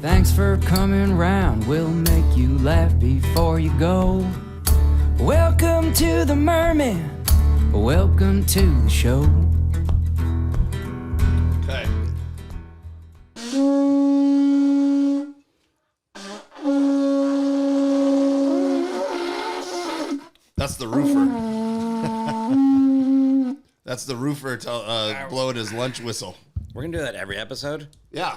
Thanks for coming round. We'll make you laugh before you go. Welcome to the Mermen. Welcome to the show. Okay. That's the roofer. That's the roofer blowing his lunch whistle. We're going to do that every episode? Yeah.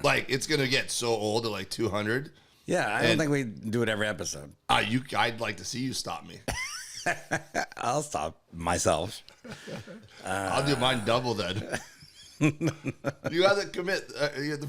Like, it's going to get so old at like 200. Yeah, I don't think we do it every episode. I'd like to see you stop me. I'll stop myself. I'll do mine double then. You have to commit.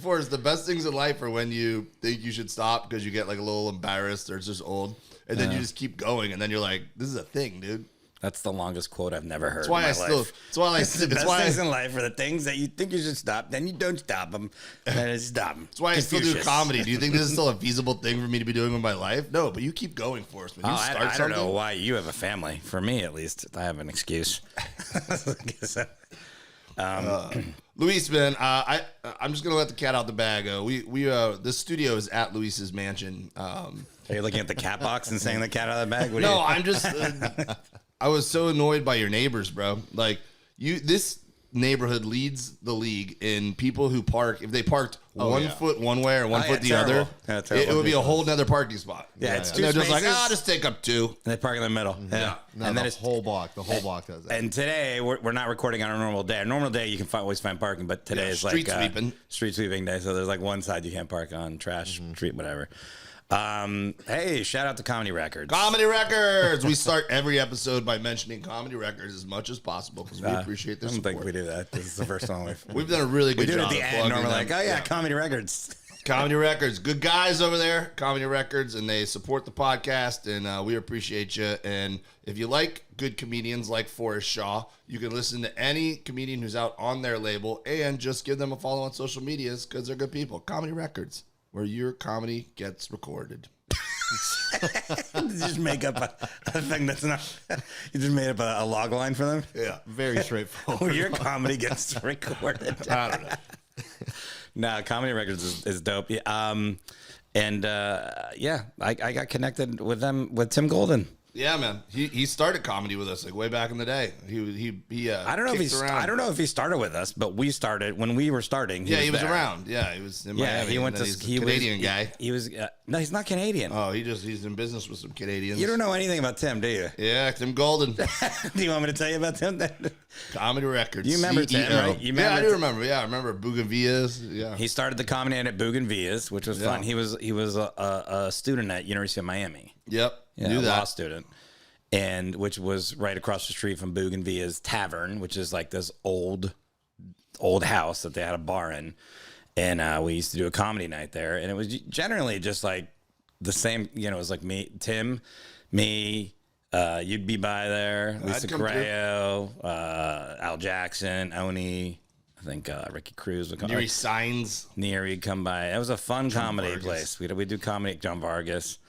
Forrest, the best things in life are when you think you should stop because you get like a little embarrassed or it's just old. And then you just keep going. And then you're like, this is a thing, dude. That's the longest quote I've never heard. That's why in my life. That's why the best things in life are the things that you think you should stop, then you don't stop them, and then you stop them. That's why I still do comedy. Do you think this is still a feasible thing for me to be doing with my life? No, but you keep going, Forrest. When you start I don't know why you have a family. For me, at least, I have an excuse. Luis, man, I'm just gonna let the cat out the bag. This studio is at Luis's mansion. Are you looking at the cat box and saying the cat out of the bag? No, I'm just. I was so annoyed by your neighbors, bro. Like this neighborhood leads the league in people who park. If they parked one foot one way or one foot the other, it would be a whole nother parking spot. Yeah, it's 2 they're spaces. just like, I'll just take up 2. And they park in the middle. Yeah, No, and then the it's whole block. The whole block does that. And today we're not recording on a normal day. A normal day you can always find parking, but today is street like sweeping. Street sweeping day. So there's like one side you can't park on, trash, street, whatever. Hey, shout out to Comedy Records. Comedy Records. We start every episode by mentioning Comedy Records as much as possible because we appreciate their support. I don't think we do that. This is the first one we've done a really good job. We do it at the end. We're like, oh yeah, Comedy Records. Comedy Records. Good guys over there, Comedy Records, and they support the podcast, and we appreciate you. And if you like good comedians like Forrest Shaw, you can listen to any comedian who's out on their label and just give them a follow on social medias because they're good people. Comedy Records, where your comedy gets recorded. You just make up a thing that's not. You just made up a log line for them. Yeah, Very straightforward. Where your comedy gets recorded. I don't know. No, Comedy Records is dope. Yeah, I got connected with them with Tim Golden. Yeah, man. He started comedy with us like way back in the day. He I don't know if he started with us, but we started when we were starting. He was around. Yeah, he was in Miami. He went to Canadian guy. He was no, he's not Canadian. Oh, he's in business with some Canadians. You don't know anything about Tim, do you? Yeah, Tim Golden. Do you want me to tell you about Tim? Comedy Records. You remember CEO. Tim, right? I do remember. Yeah, I remember Bougainville's. Yeah. He started the comedy at Bougainville's, which was fun. He was a student at University of Miami. Yep. Yeah, knew that. Law student. And which was right across the street from Bougainville's Tavern, which is like this old house that they had a bar in. And we used to do a comedy night there. And it was generally just like the same, it was like me, you'd be by there, Lisa Correo, Al Jackson, Oni, I think Ricky Cruz would come. Neary Signs. Neary come by. It was a fun comedy place. We do comedy, John Vargas.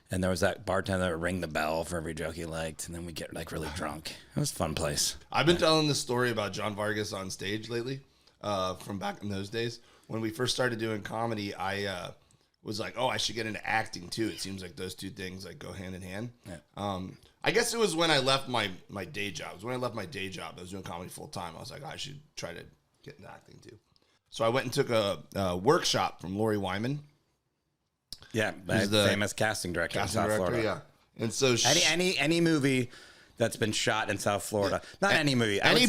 And there was that bartender that would ring the bell for every joke he liked, and then we'd get like really drunk. It was a fun place. I've been telling this story about John Vargas on stage lately, from back in those days. When we first started doing comedy, I was like, oh, I should get into acting too. It seems like those two things like go hand in hand. Yeah. I guess it was when I left my day job. It was when I left my day job. I was doing comedy full time. I was like, I should try to get into acting too. So I went and took a workshop from Lori Wyman. Yeah, the famous casting director in South Florida. Yeah, and so any movie that's been shot in South Florida, not any movie, any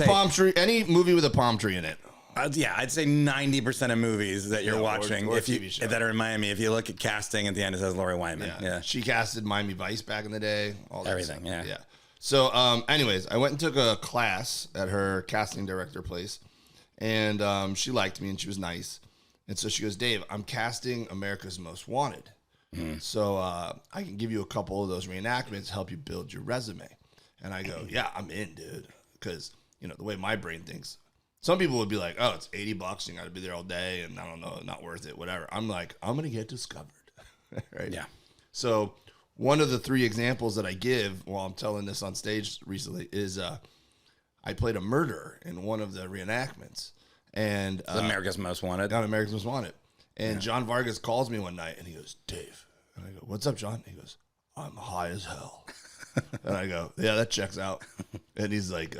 movie with a palm tree in it. I'd say 90% of movies that you're watching, or that are in Miami, if you look at casting at the end, it says Lori Wyman. Yeah, she casted Miami Vice back in the day. All that everything. Stuff. Yeah. So, anyways, I went and took a class at her casting director place, and she liked me and she was nice. And so she goes, Dave, I'm casting America's Most Wanted. Mm-hmm. So I can give you a couple of those reenactments to help you build your resume. And I go, yeah, I'm in, dude. Because, the way my brain thinks, some people would be like, oh, it's $80 and got to be there all day. And I don't know, not worth it, whatever. I'm like, I'm going to get discovered. Right? Yeah. So one of the 3 examples that I give while I'm telling this on stage recently is I played a murderer in one of the reenactments. And America's Most Wanted. On America's Most Wanted. And John Vargas calls me one night and he goes, Dave. And I go, what's up, John? He goes, I'm high as hell. And I go, yeah, that checks out. And he's like,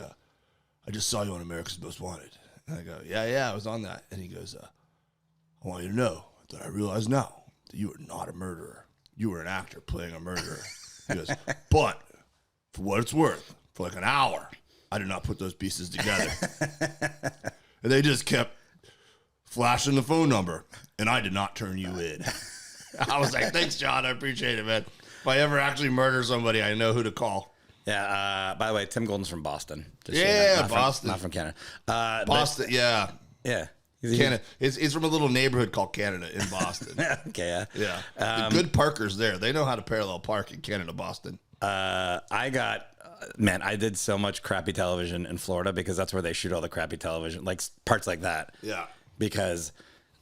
I just saw you on America's Most Wanted. And I go, yeah, I was on that. And he goes, I want you to know that I realize now that you are not a murderer. You were an actor playing a murderer. He goes, but for what it's worth, for like an hour, I did not put those pieces together. And they just kept flashing the phone number, and I did not turn you in. I was like, thanks, John. I appreciate it, man. If I ever actually murder somebody, I know who to call. Yeah. By the way, Tim Golden's from Boston. Boston. Not from Canada. Boston, yeah. Yeah. Canada. It's from a little neighborhood called Canada in Boston. Okay, yeah. The good parkers there. They know how to parallel park in Canada, Boston. I did so much crappy television in Florida because that's where they shoot all the crappy television, like parts like that. Yeah. Because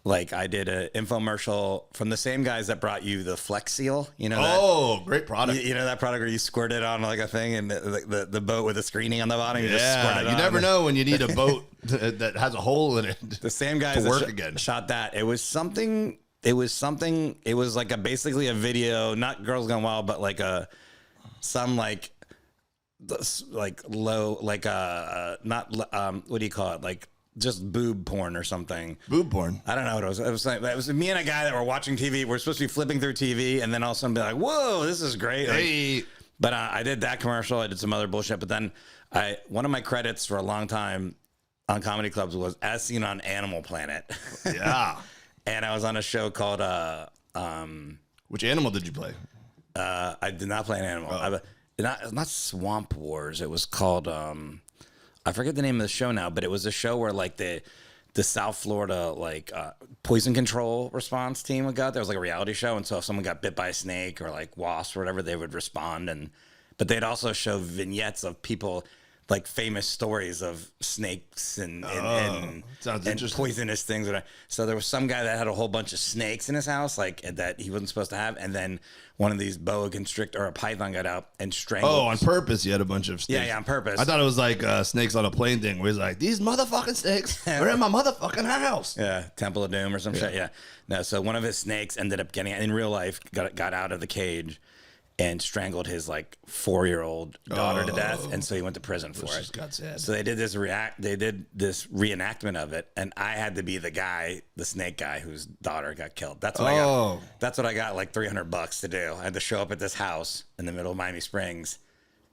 like I did an infomercial from the same guys that brought you the Flex Seal, you know. Oh, great product. You know that product where you squirt it on like a thing and the boat with a screening on the bottom. You just squirt it on. You never know when you need a boat that has a hole in it. The same guys to work that again. shot that. It was like basically a video, not Girls Gone Wild, but like what do you call it? Like just boob porn or something. Boob porn. I don't know what it was. It was me and a guy that were watching TV. We're supposed to be flipping through TV, and then all of a sudden be like, "Whoa, this is great!" Hey. But I did that commercial. I did some other bullshit. But then one of my credits for a long time on comedy clubs was as seen on Animal Planet. Yeah. And I was on a show called Which animal did you play? I did not play an animal. Not Swamp Wars. It was called I forget the name of the show now, but it was a show where like the South Florida like poison control response team would go out. There was like a reality show, and so if someone got bit by a snake or like wasp or whatever, they would respond. But they'd also show vignettes of people, like famous stories of snakes and poisonous things. So there was some guy that had a whole bunch of snakes in his house, like that he wasn't supposed to have, and then one of these boa constrictor or a python got out and strangled. Oh, on purpose, you had a bunch of snakes. Yeah, on purpose. I thought it was like snakes on a plane thing, where he's like, "These motherfucking snakes are in my motherfucking house." Yeah, Temple of Doom or some shit. Yeah, no. So one of his snakes ended up getting in real life, got out of the cage, and strangled his like 4-year-old daughter to death, and so he went to prison for it. Got sad. So they did this reenactment of it, and I had to be the guy, the snake guy whose daughter got killed. That's what I got. That's what I got, like $300 to do. I had to show up at this house in the middle of Miami Springs,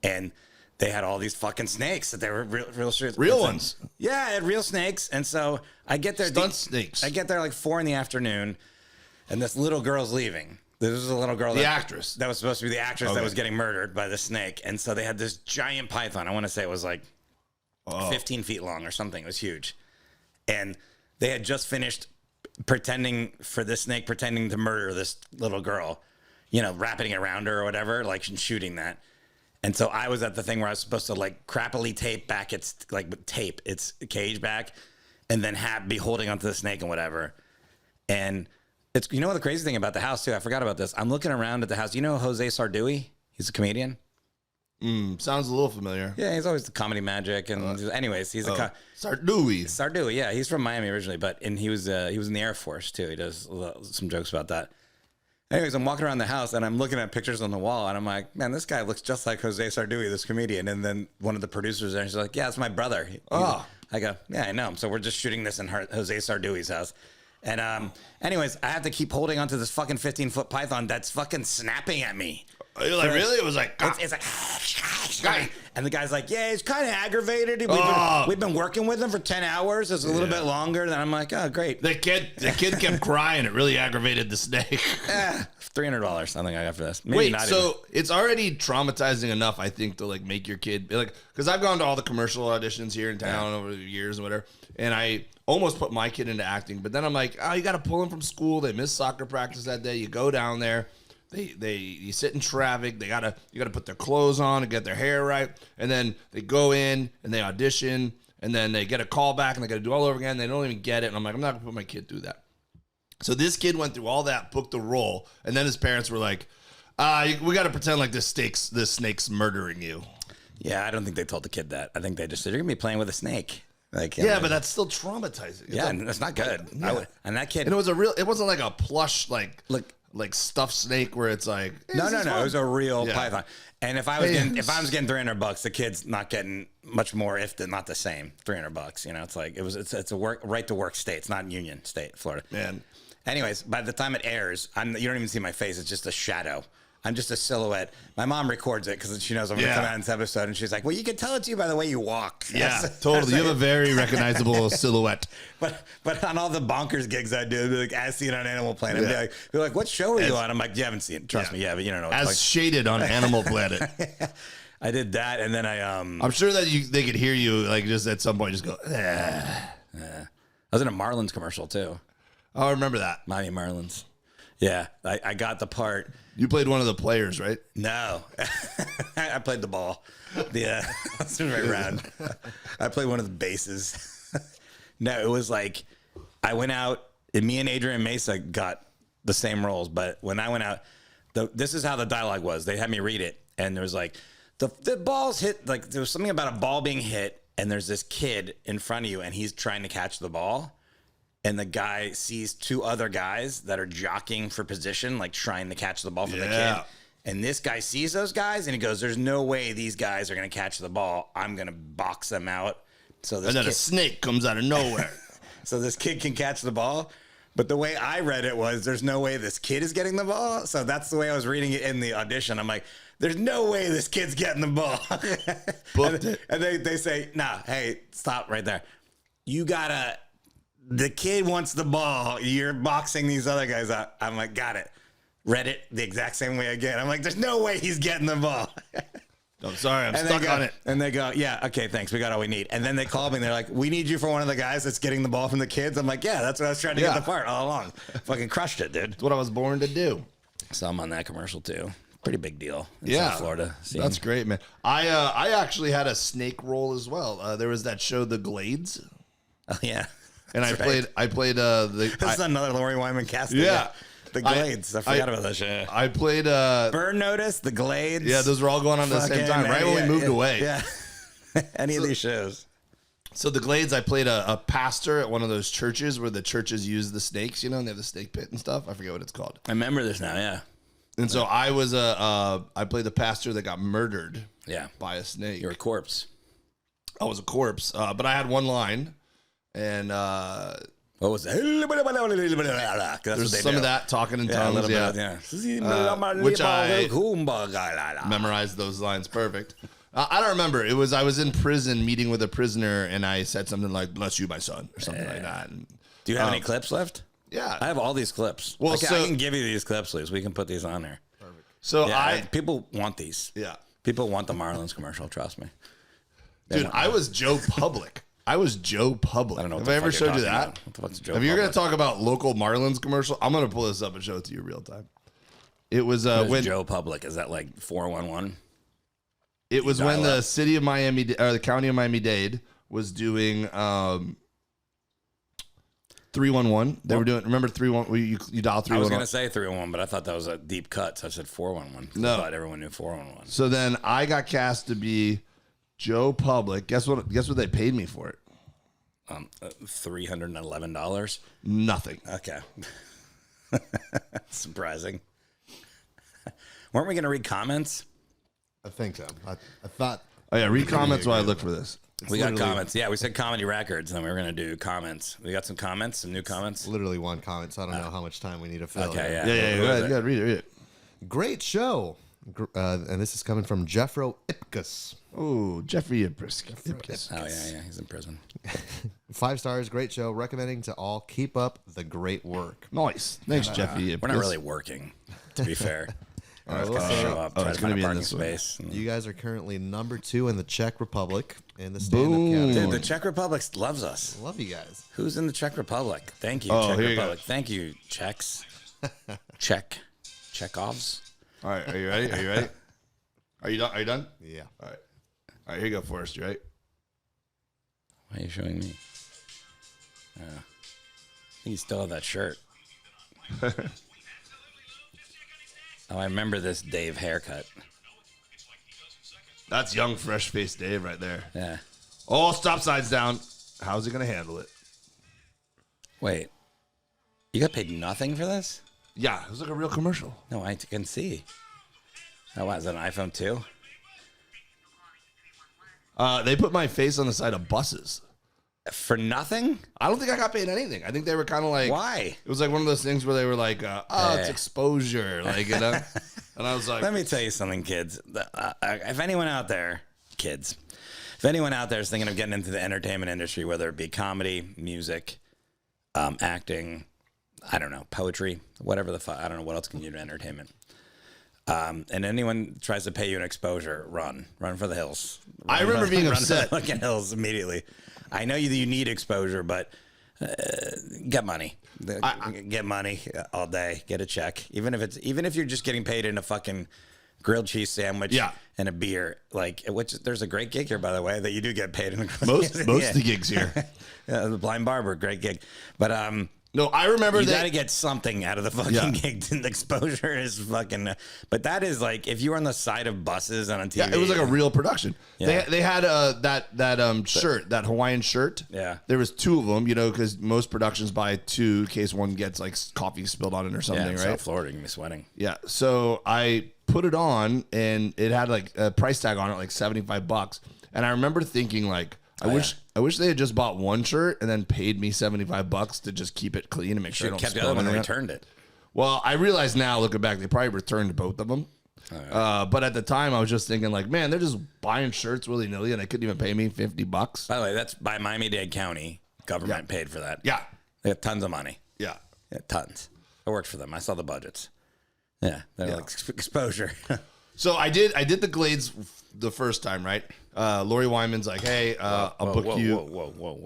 and they had all these fucking snakes that they were real ones. Yeah, I had real snakes, and so I get there. Stunt snakes. I get there like 4 p.m, and this little girl's leaving. This was a little girl. The actress. That was supposed to be the actress that was getting murdered by the snake. And so they had this giant python. I want to say it was like 15 feet long or something. It was huge. And they had just finished pretending to murder this little girl, you know, wrapping it around her or whatever, like shooting that. And so I was at the thing where I was supposed to like crappily tape back its cage back and then be holding onto the snake and whatever. And it's, you know what the crazy thing about the house too? I forgot about this. I'm looking around at the house. You know Jose Sardui? He's a comedian. Sounds a little familiar. Yeah, he's always the Comedy Magic, and anyways, he's Sardui. Sardui, yeah, he's from Miami originally, and he was in the Air Force too. He does some jokes about that. Anyways, I'm walking around the house and I'm looking at pictures on the wall, and I'm like, man, this guy looks just like Jose Sardui, this comedian. And then one of the producers there, she's like, yeah, it's my brother. I go, yeah, I know him. So we're just shooting this in Jose Sardui's house. And anyways, I have to keep holding onto this fucking 15-foot python that's fucking snapping at me. You're like, really? It was like, it's like, and the guy's like, yeah, he's kind of aggravated. We've been working with him for 10 hours. It's a little bit longer. Then I'm like, oh, great. The kid kept crying. It really aggravated the snake. $300. I think I got for this. Maybe wait, so it's already traumatizing enough, I think, to like make your kid like, because I've gone to all the commercial auditions here in town over the years and whatever, and I almost put my kid into acting, but then I'm like, oh, you got to pull him from school. They missed soccer practice that day. You go down there. You sit in traffic. You gotta put their clothes on and get their hair right, and then they go in and they audition, and then they get a call back and they got to do all over again. They don't even get it, and I'm like, I'm not gonna put my kid through that. So this kid went through all that, booked the role, and then his parents were like, we got to pretend like this snake's murdering you. Yeah, I don't think they told the kid that. I think they just said, you're gonna be playing with a snake. Like, Yeah, but that's still traumatizing. yeah, that's not good. Yeah. And that kid, And it wasn't like a plush, like stuffed snake where it's like, hey, no, this is it fun. was a real Yeah. python. And if I was getting $300, the kid's not getting much more, if not the same. $300. You know, it's like it's a right to work state. It's not Union State, Florida. Man. Anyways, by the time it airs, you don't even see my face. It's just a shadow. I'm just a silhouette. My mom records it because she knows I'm going to come out in this episode, and she's like, "Well, you can tell it to you by the way you walk." Yeah, totally. You have a very recognizable silhouette. But on all the bonkers gigs I do, like as seen on Animal Planet, be like, "What show are you on?" I'm like, "You haven't seen it. Trust me, yeah, but you don't know." As shaded on Animal Planet. I did that, and then I'm sure that they could hear you like just at some point just go. I was in a Marlins commercial too. Oh, I remember that. Miami Marlins. Yeah, I got the part. You played one of the players, right? No, I played the ball. That's right round. I played one of the bases. No, it was like I went out, and me and Adrian Mesa got the same roles. But when I went out, this is how the dialogue was. They had me read it, and there was like the balls hit. Like there was something about a ball being hit, and there's this kid in front of you, and he's trying to catch the ball. And the guy sees two other guys that are jockeying for position, like trying to catch the ball from the kid. And this guy sees those guys, and he goes, "There's no way these guys are going to catch the ball. I'm going to box them out." So And then a snake comes out of nowhere. so this kid can catch the ball. But the way I read it was, there's no way this kid is getting the ball. So that's the way I was reading it in the audition. I'm like, there's no way this kid's getting the ball. And they say, "Nah, hey, stop right there. You got to... The kid wants the ball. You're boxing these other guys out." I'm like, got it. Read it the exact same way again. I'm like, there's no way he's getting the ball. I'm sorry, I'm stuck on it. And they go, "Yeah, okay, thanks. We got all we need." And then they call me and they're like, "We need you for one of the guys that's getting the ball from the kids." I'm like, "Yeah, that's what I was trying to get the part all along." Fucking crushed it, dude. It's what I was born to do. So I'm on that commercial too. Pretty big deal in Yeah, South Florida. Scene. That's great, man. I actually had a snake role as well. There was that show, The Glades. Oh, yeah. And That's I played That's another Lori Wyman casting. Yeah. The Glades. I forgot about that show. I played Burn Notice, The Glades. Yeah, those were all going on at the same time, right when we moved away. Yeah. Any of these shows. So The Glades, I played a pastor at one of those churches where the churches use the snakes, and they have the snake pit and stuff. I forget what it's called. I remember this now, yeah. And so I was I played the pastor that got murdered by a snake. You're a corpse. I was a corpse, but I had one line. And what was that? There's some of that talking in tongues, which I memorized those lines perfect. I don't remember. I was in prison meeting with a prisoner, and I said something like "Bless you, my son" or something like that. And, do you have any clips left? Yeah, I have all these clips. Well, I can give you these clips, Luis. We can put these on there. Perfect. So people want these. Yeah, people want the Marlins commercial. Trust me, dude. I was Joe Public. I was Joe Public. I don't know. Have I ever showed you that? What the fuck's Joe If you're going to talk about local Marlins commercial, I'm going to pull this up and show it to you real time. It was when Joe Public, is that like 411? It was when the city of Miami or the county of Miami-Dade was doing 311. They were doing. Remember 311? You dial 311. I was going to say 311, but I thought that was a deep cut, so I said 411. No, I thought everyone knew 411. So then I got cast to be Joe Public. Guess what they paid me for it? $311. Nothing. Okay. Surprising. Weren't we going to read comments? I think so. I thought. Oh yeah, read comments while I look for this. We got comments. Yeah, we said comedy records, and then we were going to do comments. We got some comments, some new comments. Literally one comment, so I don't know how much time we need to fill. Okay, yeah. Yeah. Go ahead, read it. Great show. And this is coming from Jeffro Ipkus. Oh, Jeffrey Ipkus. Oh, yeah. He's in prison. 5 stars. Great show. Recommending to all. Keep up the great work. Nice. Thanks, Jeffrey Ipkus. We're not really working, to be fair. All right, Show up, try to find a parking space. You guys are currently number 2 in the Czech Republic in the stand-up category. Dude, the Czech Republic loves us. Love you guys. Who's in the Czech Republic? Thank you, Here Czech you Republic. go. Thank you, Czechs. Chekhovs. All right, are you ready? Are you done? Yeah. All right, here you go, Forrest. You right? Why are you showing me? You still have that shirt. Oh, I remember this Dave haircut. That's young, fresh-faced Dave right there. Yeah. Oh, stop side's down. how's he going to handle it? Wait, you got paid nothing for this? Yeah, it was like a real commercial. No, I can see. Oh, wow, is that an iPhone 2? They put my face on the side of buses. For nothing? I don't think I got paid anything. I think they were kind of like... Why? It was like one of those things where they were like, it's exposure. Like, you know? And I was like... Let me tell you something, kids. If anyone out there, kids, if anyone out there is thinking of getting into the entertainment industry, whether it be comedy, music, acting, I don't know, poetry, whatever the fuck, I don't know what else can you do in entertainment. And anyone tries to pay you an exposure, run for the hills. I remember being upset. Run for the fucking hills immediately. I know you need exposure, but get money. Get money all day. Get a check, even if you're just getting paid in a fucking grilled cheese sandwich and a beer. Like, which there's a great gig here, by the way, that you do get paid in a most of the gigs here. The Blind Barber, great gig, but no, I remember you got to get something out of the fucking gig. The exposure is fucking. But that is like if you were on the side of buses and on TV. Yeah, it was like a real production. Yeah. They had that shirt, that Hawaiian shirt. Yeah, there was two of them. You know, because most productions buy two in case one gets like coffee spilled on it or something. Yeah, right? South Florida, you can be sweating. Yeah, so I put it on and it had like a price tag on it, like $75. And I remember thinking like, I wish they had just bought one shirt and then paid me $75 to just keep it clean and make sure I don't kept the spill other one and anything. returned it. Well, I realize now, looking back, they probably returned both of them. But at the time, I was just thinking like, man, they're just buying shirts willy nilly, and they couldn't even pay me $50. By the way, that's by Miami-Dade County. Government paid for that. Yeah, they got tons of money. Yeah, tons. I worked for them. I saw the budgets. Yeah, they're like exposure. So I did the Glades the first time, right? Lori Wyman's like, hey, I'll book you.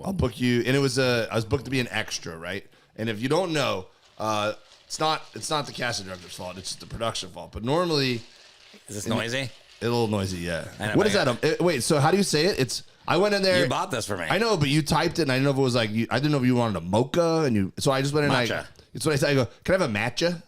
I'll book you. And I was booked to be an extra, right? And if you don't know, it's not the casting director's fault. It's the production fault. But normally, is this noisy? A little noisy, yeah. Know, what is that? Wait, so how do you say it? I went in there. You bought this for me. I know, but you typed it, and I didn't know if it was like I didn't know if you wanted a mocha, so I just went in. Matcha. It's what I said. I go, can I have a matcha?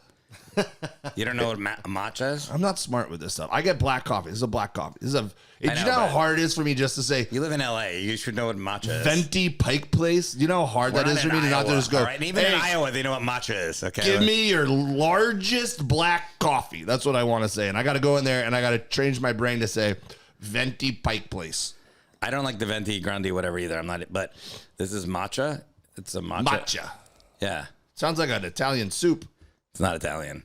You don't know what matcha is? I'm not smart with this stuff. I get black coffee. This is a black coffee. Do you know how hard it is for me just to say? You live in LA. You should know what matcha is. Venti Pike Place. Do you know how hard that is for me to not just go? Right? And even in Iowa, they know what matcha is. Okay, give me your largest black coffee. That's what I want to say. And I got to go in there and I got to change my brain to say Venti Pike Place. I don't like the Venti Grande, whatever either. I'm not. But this is matcha. It's a matcha. Matcha. Yeah. Sounds like an Italian soup. It's not Italian.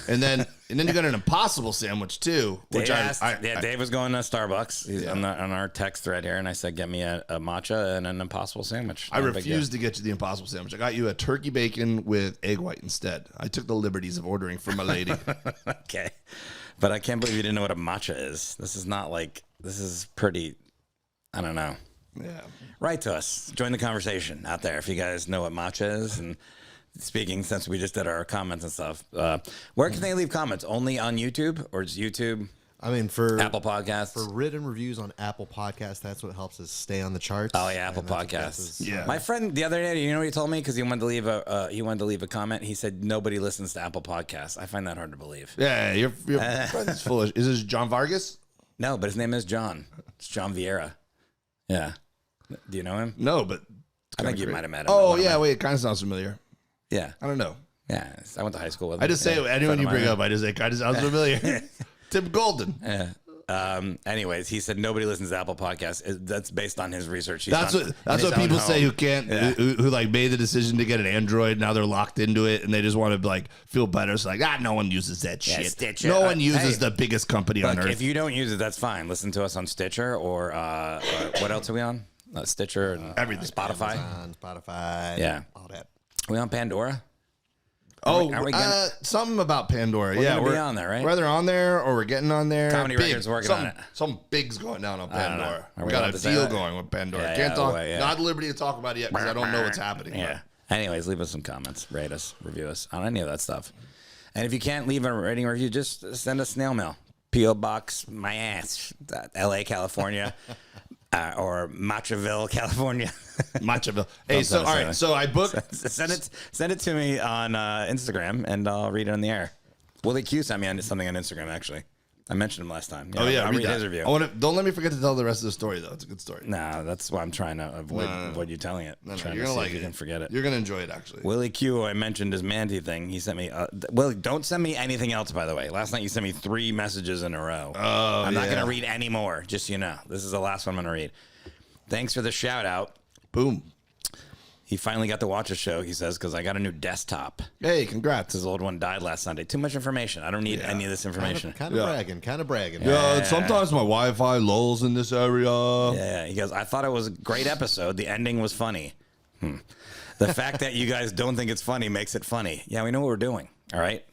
And then you got an Impossible sandwich too, which Dave was going to Starbucks. He's on our text thread here, and I said, "Get me a matcha and an Impossible sandwich." I refused to get you the Impossible sandwich. I got you a turkey bacon with egg white instead. I took the liberties of ordering for my lady. Okay, but I can't believe you didn't know what a matcha is. This is pretty. I don't know. Yeah. Write to us. Join the conversation out there if you guys know what matcha is. And speaking, since we just did our comments and stuff, where can they leave comments? Only on YouTube, or is YouTube? I mean, for Apple Podcasts, for written reviews on Apple Podcasts, that's what helps us stay on the charts. Oh yeah, Apple Podcasts. Yeah. My friend the other day, you know what he told me? Because he wanted to leave a comment. He said nobody listens to Apple Podcasts. I find that hard to believe. Yeah, your friend's foolish. Is this John Vargas? No, but his name is John. It's John Vieira. Yeah. Do you know him? No, but I think you might have met him. Oh yeah, wait, it kind of sounds familiar. Yeah. I don't know. Yeah, I went to high school with him. I just say anyone you bring up, I just say kind of sounds familiar. Tim Golden. Yeah. Anyways, he said nobody listens to Apple Podcasts. That's based on his research. That's what people say who can't who like made the decision to get an Android. Now they're locked into it and they just want to like feel better. So like no one uses that shit. Stitcher. No one uses the biggest company on earth. If you don't use it, that's fine. Listen to us on Stitcher or what else are we on? Stitcher and everything. Spotify. Amazon, Spotify. Yeah. All that. Are we on Pandora? Something about Pandora. We're gonna be on there, right? We're either on there or we're getting on there. Comedy Records working on it. Some big's going down on Pandora. Are We got a deal going with Pandora. Yeah, Can't talk. yeah. Not at liberty to talk about it yet because I don't know what's happening. Yeah. Anyways, leave us some comments, rate us, review us on any of that stuff. And if you can't leave a rating or review, just send us snail mail. P.O. Box, my ass, L.A., California, or Matraville, California. Matraville. Hey, so all right, so I booked. Send it to me on Instagram, and I'll read it on the air. Willie Q sent me something on Instagram, actually. I mentioned him last time. Oh yeah, I'll read read that. his review. Don't let me forget to tell the rest of the story though. It's a good story. Nah, that's why I'm trying to avoid you telling it. No, Trying you're to gonna see like if you it. can forget it. You're gonna enjoy it actually. Willie Q, I mentioned his Manti thing. He sent me. Willie, don't send me anything else. By the way, last night you sent me 3 messages in a row. Oh, I'm not yeah. gonna read any more. Just so you know, this is the last one I'm gonna read. Thanks for the shout out. Boom. He finally got to watch a show. He says because I got a new desktop. Hey, congrats. His old one died last Sunday. Too much information. I don't need any of this information. Kind of bragging. Yeah, sometimes my Wi-Fi lulls in this area. Yeah, he goes, I thought it was a great episode. The ending was funny. The fact that you guys don't think it's funny makes it funny. Yeah, we know what we're doing. All right.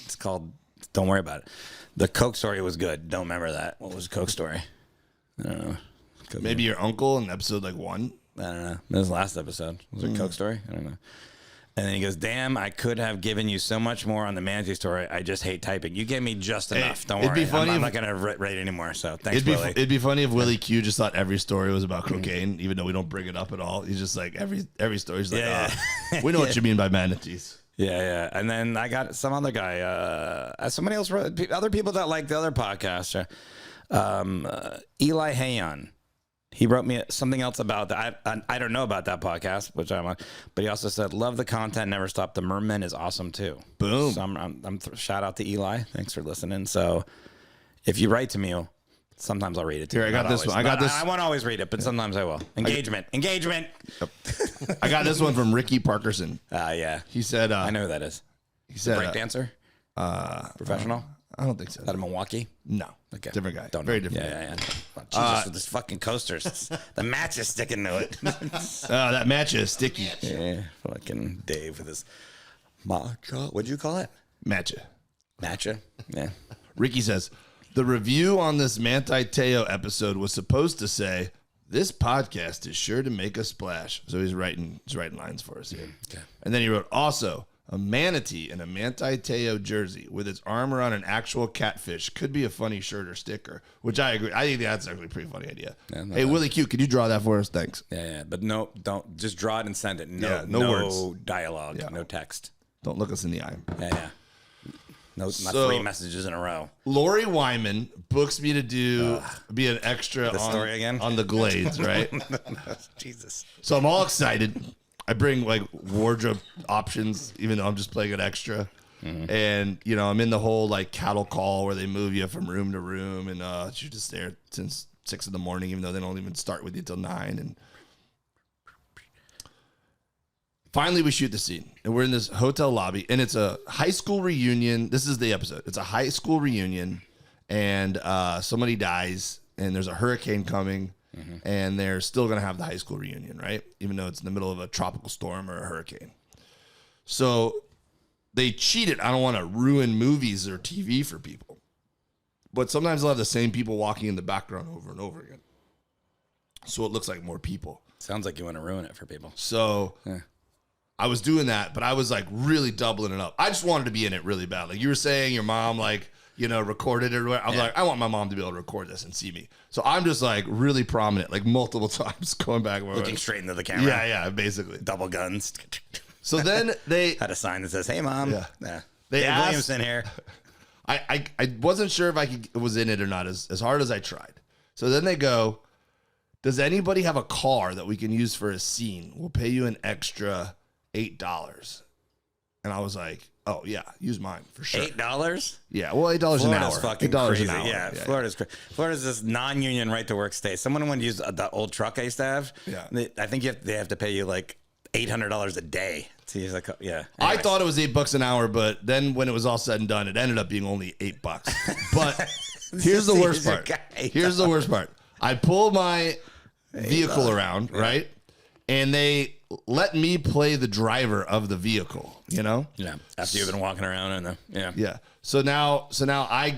It's called, don't worry about it. The Coke story was good. Don't remember that. What was the Coke story? I don't know. Maybe your uncle in episode like 1. I don't know. This was the last episode. Was it Coke story? I don't know. And then he goes, damn, I could have given you so much more on the Manti story. I just hate typing. You gave me just enough. Don't it'd worry. be funny I'm if- not going to rate anymore. So thanks, Willie. It'd be funny if Willie Q just thought every story was about cocaine, even though we don't bring it up at all. He's just like every story's like, Yeah. we know what you mean by manatees. Yeah. And then I got some other guy, somebody else, other people that like the other podcast, Eli Hayon. He wrote me something else about that. I don't know about that podcast, which I'm on, but he also said, love the content, never stop. The Mermen is awesome too. Boom. So shout out to Eli. Thanks for listening. So if you write to me, sometimes I'll read it to Here, you. I got Not this always. one. I got this. I won't always read it, but sometimes I will. Engagement. I got this one from Ricky Parkerson. Yeah. He said, I know who that is. he said, Break dancer? Professional? I don't think so. Out of Milwaukee? No. Okay. Different guy. Don't Very know. different. Yeah. Oh, Jesus, with this fucking coasters. The match is sticking to it. That match is sticky. Yeah, fucking Dave with his matcha. What'd you call it? Matcha. Matcha? Yeah. Ricky says, the review on this Manti Teo episode was supposed to say, this podcast is sure to make a splash. So he's writing lines for us here. Okay. And then he wrote, also, a manatee in a Manti Teo jersey with its arm around an actual catfish could be a funny shirt or sticker, which I agree. I think that's actually a pretty funny idea. Yeah, hey, Willie Q, could you draw that for us? Thanks. Yeah. But no, don't. Just draw it and send it. No, Yeah, no words. dialogue. Yeah. No text. Don't look us in the eye. Yeah. No, not So- 3 messages in a row. Lori Wyman books me to be an extra The story again? on the Glades, right? Jesus. So I'm all excited. I bring like wardrobe options, even though I'm just playing an extra. And, you know, I'm in the whole like cattle call where they move you from room to room. And you're just there since 6 in the morning, even though they don't even start with you till 9. And finally, we shoot the scene. And we're in this hotel lobby. And it's a high school reunion. This is the episode. It's a high school reunion. And somebody dies. And there's a hurricane coming. And they're still going to have the high school reunion, right? Even though it's in the middle of a tropical storm or a hurricane. So they cheated. I don't want to ruin movies or TV for people. But sometimes they'll have the same people walking in the background over and over again. So it looks like more people. Sounds like you want to ruin it for people. So I was doing that, but I was like really doubling it up. I just wanted to be in it really bad. Like you were saying, your mom like, you know, recorded it or whatever. I was like, I want my mom to be able to record this and see me. So I'm just like really prominent, like multiple times going back. Looking straight into the camera. Yeah, basically. Double guns. So then they Had a sign that says, hey, Mom. Yeah. They They Dave asked- Williamson here. I wasn't sure if I was in it or not as hard as I tried. So then they go, does anybody have a car that we can use for a scene? We'll pay you an extra $8. And I was like, oh, yeah, use mine for sure. $8? Yeah, well, $8 an hour. Florida's fucking $8 crazy. an hour. Yeah, Florida's this non-union right to work state. Someone wanted to use the old truck I used to have. Yeah. I think they have to pay you like $800 a day to use that. Yeah. I Anyways. thought it was $8 an hour, but then when it was all said and done, it ended up being only $8. But here's the worst part. Here's the worst part. I pull my vehicle around, right? And they let me play the driver of the vehicle, you know? Yeah. After you've been walking around in the Yeah. So now I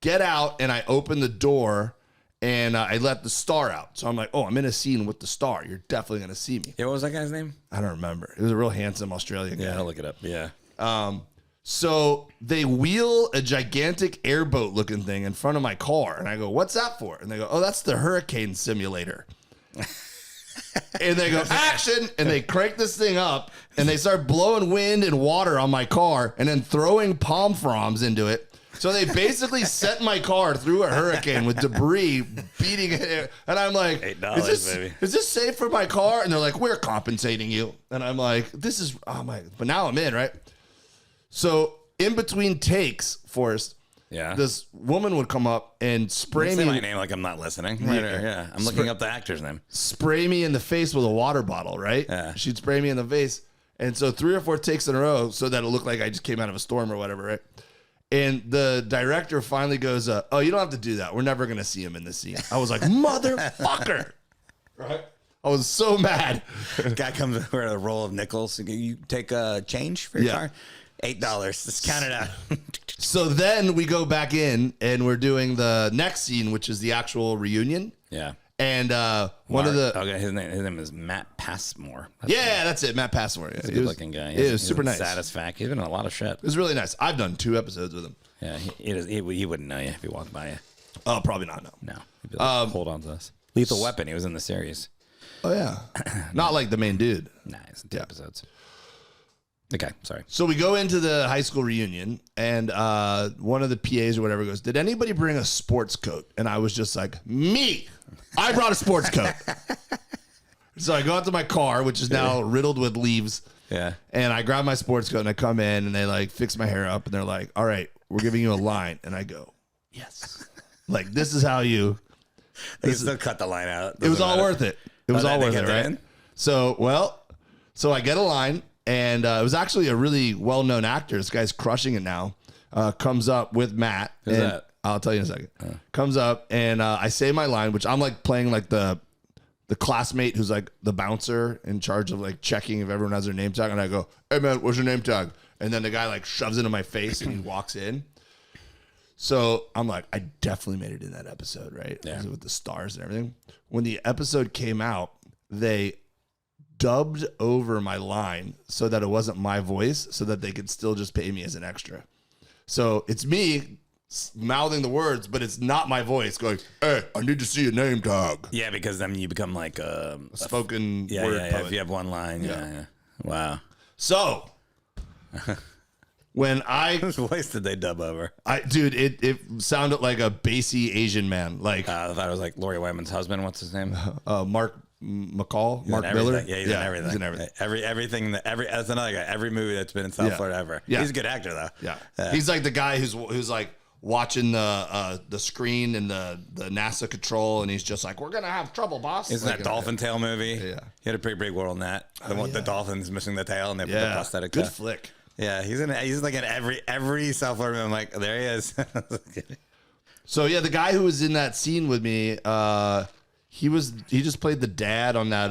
get out and I open the door and I let the star out. So I'm like, oh, I'm in a scene with the star. You're definitely going to see me. Yeah, what was that guy's name? I don't remember. It was a real handsome Australian guy. Yeah, I'll look it up. Yeah. So they wheel a gigantic airboat looking thing in front of my car. And I go, what's that for? And they go, oh, that's the hurricane simulator. And they go, action. And they crank this thing up and they start blowing wind and water on my car and then throwing palm fronds into it. So they basically sent my car through a hurricane with debris beating it. And I'm like, $8, baby. Is this safe for my car? And they're like, we're compensating you. And I'm like, this is, but now I'm in, right? So in between takes, Forrest, this woman would come up and spray me. Say my name like I'm not listening. Yeah. I'm looking up the actor's name. Spray me in the face with a water bottle, right? Yeah. She'd spray me in the face. And so 3 or 4 takes in a row so that it looked like I just came out of a storm or whatever, right? And the director finally goes, oh, you don't have to do that. We're never going to see him in this scene. I was like, motherfucker. Right? I was so mad. Guy comes with a roll of nickels. You take a change for your car? $8. Let's count it out. So then we go back in and we're doing the next scene, which is the actual reunion. Yeah. And one of the his name is Matt Passmore. That's it, Matt Passmore. Yeah. He's a good looking guy. It was super nice. Satisfact. He's been in a lot of shit. It was really nice. I've done 2 episodes with him. Yeah, he wouldn't know you if he walked by you. Oh, probably not. No. He'd be like, hold on to us. Lethal Weapon. He was in the series. Oh yeah, not like the main dude. Nah, he's in 2 episodes. Okay, sorry. So we go into the high school reunion, and one of the PAs or whatever goes, "Did anybody bring a sports coat?" And I was just like, "Me, I brought a sports coat." So I go out to my car, which is now riddled with leaves. Yeah. And I grab my sports coat and I come in and they like fix my hair up and they're like, "All right, we're giving you a line." And I go, "Yes." Like, this is how you. They still cut the line out. It was all worth it. It was all worth it, right? In? So I get a line. And it was actually a really well-known actor. This guy's crushing it now. Comes up with Matt. Who's that? I'll tell you in a second. Comes up and I say my line, which I'm like playing like the classmate who's like the bouncer in charge of like checking if everyone has their name tag. And I go, "Hey man, what's your name tag?" And then the guy like shoves it in my face and he walks in. So I'm like, I definitely made it in that episode, right? Yeah. With the stars and everything. When the episode came out, they dubbed over my line so that it wasn't my voice so that they could still just pay me as an extra. So it's me mouthing the words, but it's not my voice going, "Hey, I need to see a name tag." Yeah, because then you become like a spoken word poet. If you have one line. Yeah. Wow. So when whose voice did they dub over? It sounded like a bassy Asian man. Like I thought it was like Lori Wyman's husband. What's his name? Mark Miller. Yeah, he's in everything. He's in everything. Everything. That's another guy. Every movie that's been in South Florida ever. Yeah. He's a good actor though. Yeah. He's like the guy who's like watching the screen and the NASA control, and he's just like, "We're gonna have trouble, boss." Isn't that Dolphin Tail movie? Yeah. He had a pretty big role in that. The dolphin's missing the tail, and they put the prosthetic. Good flick. Yeah, he's like in every South Florida movie. I'm like, there he is. So yeah, the guy who was in that scene with me, he just played the dad on that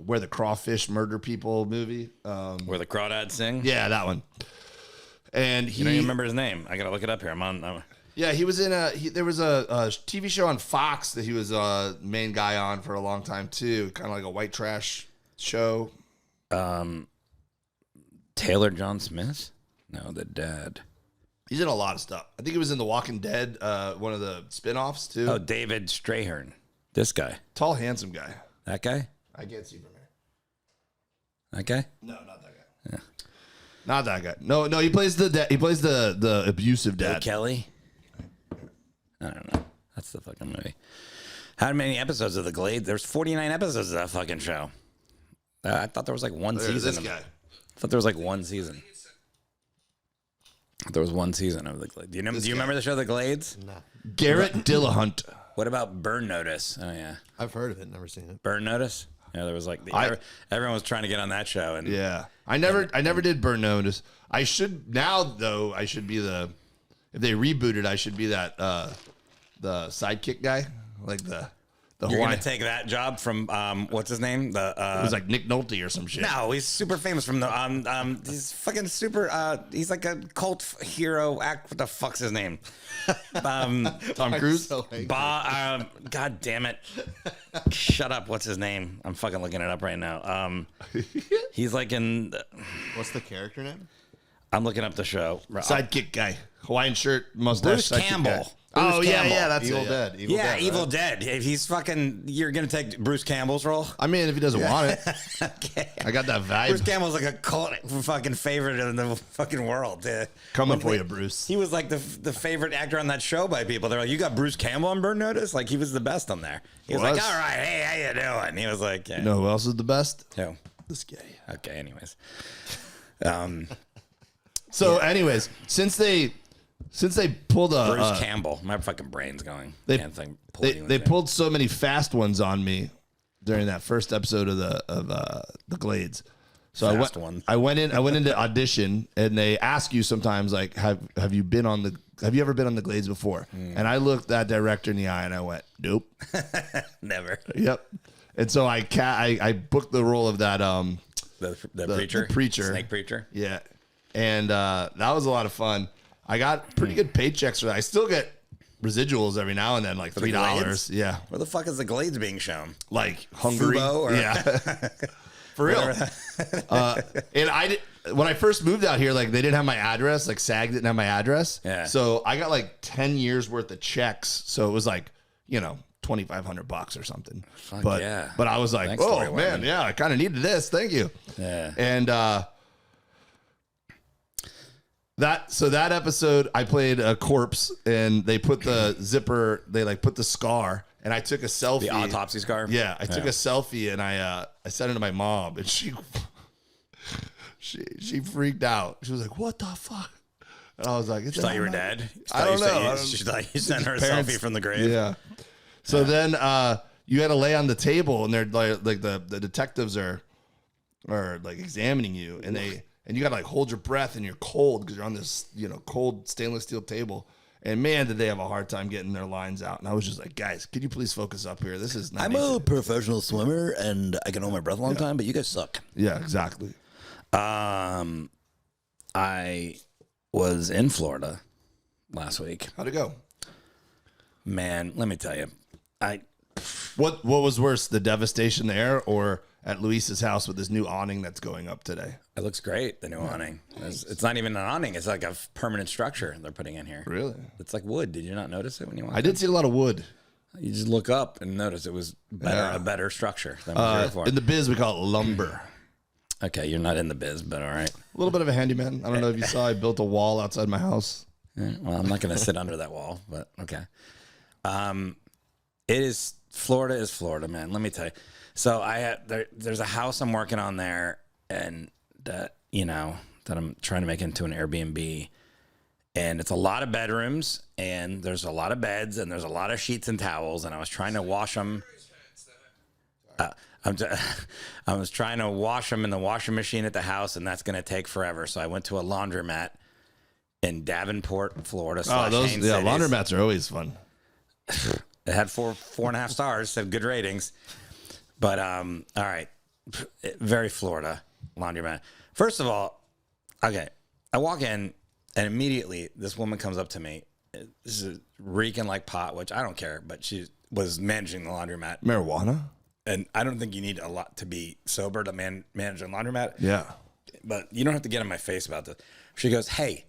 Where the Crawfish Murder People movie. Where the Crawdads Sing? Yeah, that one. And you don't even remember his name. I gotta look it up here. I'm Yeah, he was in there was a TV show on Fox that he was a main guy on for a long time too, kind of like a white trash show. Taylor John Smith? No, the dad. He's in a lot of stuff. I think he was in The Walking Dead, one of the spinoffs too. Oh, David Strayhorn. This guy. Tall, handsome guy. That guy? I can't see from here. That guy? No, not that guy. Yeah. Not that guy. No, he plays the abusive dad. Bill Kelly? I don't know. That's the fucking movie. How many episodes of The Glade? There's 49 episodes of that fucking show. I thought there was like one season. This guy. I thought there was like one season. There was one season of The Glade. Do you remember the show The Glades? No. Garrett Dillahunt. What about Burn Notice? Oh yeah, I've heard of it, never seen it. Burn Notice. Yeah, there was like everyone was trying to get on that show, and yeah, I never did Burn Notice. I should now though. I should be if they rebooted, I should be that the sidekick guy, like the You're Hawaiian. gonna take that job from what's his name? It was like Nick Nolte or some shit. No, he's super famous from the he's fucking super. He's like a cult hero. What the fuck's his name? Tom Cruise. God damn it! Shut up. What's his name? I'm fucking looking it up right now. He's like in. What's the character name? I'm looking up the show. Sidekick guy, Hawaiian shirt, mustache. Bruce Campbell. Guy. Oh, yeah, Campbell. yeah, that's Evil it, Dead. Evil Yeah, Dead, Evil right? Dead. If he's fucking, you're gonna take Bruce Campbell's role. I mean, if he doesn't want it, Okay. I got that Bruce vibe. Campbell's like a cult fucking favorite in the fucking world. Coming for you, Bruce. He was like the favorite actor on that show by people. They're like, you got Bruce Campbell on Burn Notice? Like, he was the best on there. He was like, all right, hey, how you doing? He was like, yeah. You know who else is the best? Who? This guy. Okay, anyways. So, anyways, since they pulled a Bruce Campbell. My fucking brain's going. they Can't think. pull they, anyone they there. pulled so many fast ones on me during that first episode of the Glades. So Fast one. I went into audition, and they ask you sometimes like, have you ever been on the Glades before? And I looked that director in the eye and I went, nope. Never. Yep. And so I booked the role of that The preacher? the preacher. Snake preacher? Yeah. And that was a lot of fun. I got pretty good paychecks for that. I still get residuals every now and then, like the $3. Glades? Yeah. Where the fuck is the Glades being shown? Like Hungary. Fubo or- Yeah. For real. And when I first moved out here, like they didn't have my address, like SAG didn't have my address. Yeah. So I got like 10 years worth of checks. So it was like, $2,500 or something. Fuck yeah. But I was like, Thanks, oh Tori man, Wyman. yeah, I kind of needed this. Thank you. Yeah. And that episode, I played a corpse, and they put the zipper, they like put the scar, and I took a selfie. The autopsy scar? Yeah, I took a selfie, and I sent it to my mom, and she freaked out. She was like, "What the fuck?" And I was like, "It's Thought you were dead? I don't know. She thought you sent her a Parents- selfie from the grave. Yeah. So then you had to lay on the table, and they're like the detectives are like examining you, and you got to like hold your breath, and you're cold because you're on this cold stainless steel table. And man, did they have a hard time getting their lines out. And I was just like, guys, could you please focus up here? This is not I'm easy. a professional swimmer and I can hold my breath a long time, but you guys suck. Yeah, exactly. I was in Florida last week. How'd it go? Man, let me tell you. What was worse, the devastation there or at Luis's house with this new awning that's going up today? It looks great, the new awning. It's not even an awning. It's like a permanent structure they're putting in here. Really? It's like wood. Did you not notice it when you walked I did see a lot of wood. in? You just look up and notice it was a better structure than what you were before. In the biz, we call it lumber. Okay, you're not in the biz, but all right. A little bit of a handyman. I don't know if you saw, I built a wall outside my house. Yeah, well, I'm not going to sit under that wall, but okay. Florida is Florida, man. Let me tell you. So there's a house I'm working on there, and that I'm trying to make into an Airbnb, and it's a lot of bedrooms, and there's a lot of beds, and there's a lot of sheets and towels, and I was trying to wash them. I was trying to wash them in the washing machine at the house, and that's going to take forever. So I went to a laundromat in Davenport, Florida. Oh, Haines Cities. laundromats are always fun. It had 4.5 stars, so good ratings. But all right, very Florida laundromat. First of all, okay, I walk in and immediately this woman comes up to me. This is reeking like pot, which I don't care, but she was managing the laundromat. Marijuana? And I don't think you need a lot to be sober to manage a laundromat. Yeah. But you don't have to get in my face about this. She goes, "Hey,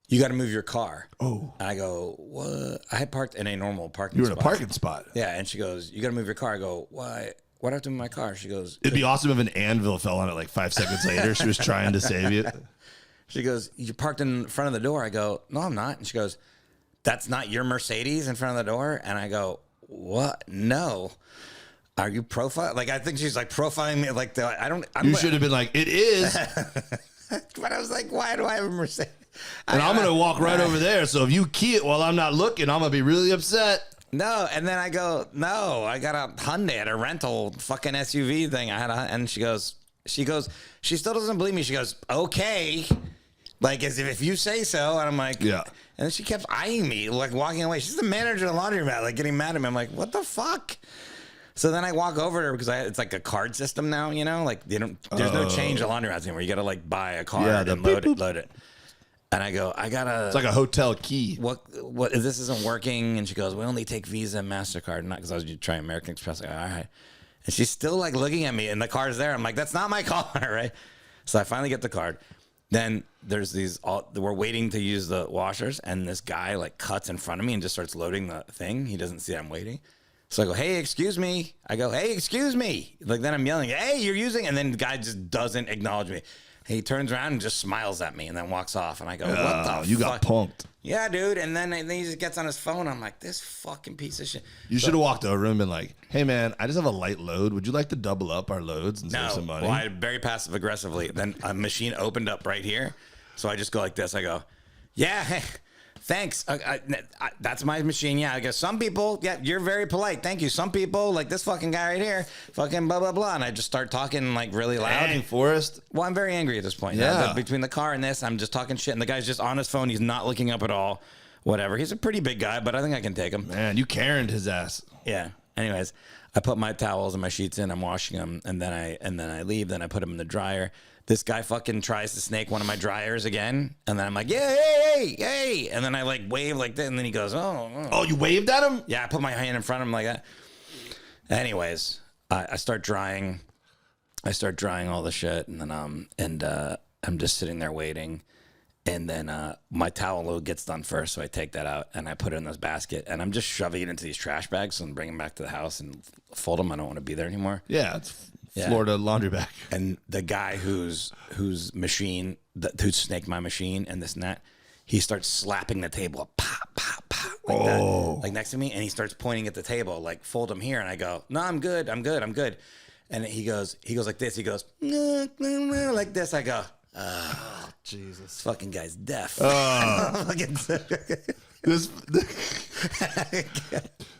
you got to move your car." Oh. And I go, "What?" I had parked in a normal parking You spot. were in a parking spot. Yeah, and she goes, "You got to move your car." I go, "Why? Why do I have to move my car?" She goes, It'd be awesome if an anvil fell on it like 5 seconds later. She was trying to save you. She goes, "You parked in front of the door." I go, "No, I'm not." And she goes, "That's not your Mercedes in front of the door?" And I go, "What? No. Are you profile?" Like, I think she's like profiling me. Like, You should have been like, "It is." But I was like, "Why do I have a Mercedes?" And I'm going to walk right over there. So if you key it while I'm not looking, I'm going to be really upset. No, and then I go, "No, I got a Hyundai at a rental fucking SUV thing." And she still doesn't believe me. She goes, "Okay." Like, as if you say so. And I'm like, Yeah. And then she kept eyeing me, like walking away. She's the manager of the laundromat, like getting mad at me. I'm like, "What the fuck?" So then I walk over there because it's like a card system now, like there's no change at laundromats anymore. You got to like buy a card and load it. And I go, It's like a hotel key. what if this isn't working? And she goes, "We only take Visa and MasterCard." Not because I was trying American Express. I go, "All right." And she's still like looking at me and the car's there. I'm like, "That's not my car," right? So I finally get the card. Then there's we're waiting to use the washers, and this guy like cuts in front of me and just starts loading the thing. He doesn't see I'm waiting. So I go, hey, excuse me. I go, hey, excuse me. Like, then I'm yelling, hey, you're using, and then the guy just doesn't acknowledge me. He turns around and just smiles at me and then walks off. And I go, what the fuck? You got punked. Yeah, dude. And then he just gets on his phone. I'm like, this fucking piece of shit. You should have walked over and been like, hey, man, I just have a light load. Would you like to double up our loads and save some money? Well, I very passive aggressively. Then a machine opened up right here. So I just go like this. I go, yeah, hey, thanks. That's my machine. Yeah. I go, some people, yeah, you're very polite. Thank you. Some people, like this fucking guy right here, fucking blah, blah, blah. And I just start talking like really loud. Dang, Forrest. Well, I'm very angry at this point. Yeah. Between the car and this, I'm just talking shit. And the guy's just on his phone. He's not looking up at all. Whatever. He's a pretty big guy, but I think I can take him. Man, you Karen'd his ass. Yeah. Anyways, I put my towels and my sheets in. I'm washing them, and then I leave. Then I put them in the dryer. This guy fucking tries to snake one of my dryers again, and then I'm like, yeah, hey, and then I like wave like that, and then he goes, oh, you waved at him? yeah. I put my hand in front of him like that. Anyways, I start drying. I start drying all the shit, and then I'm just sitting there waiting. And then my towel load gets done first, so I take that out and I put it in this basket, and I'm just shoving it into these trash bags and bring them back to the house and fold them. I don't want to be there anymore. Yeah, it's Florida laundry bag. And the guy whose machine, who snaked my machine and this and that, he starts slapping the table, pop, pop, pop, like that, like next to me, and he starts pointing at the table, like fold them here, and I go, no, I'm good. And he goes like this. He goes like this. I go, oh, Jesus. This fucking guy's deaf.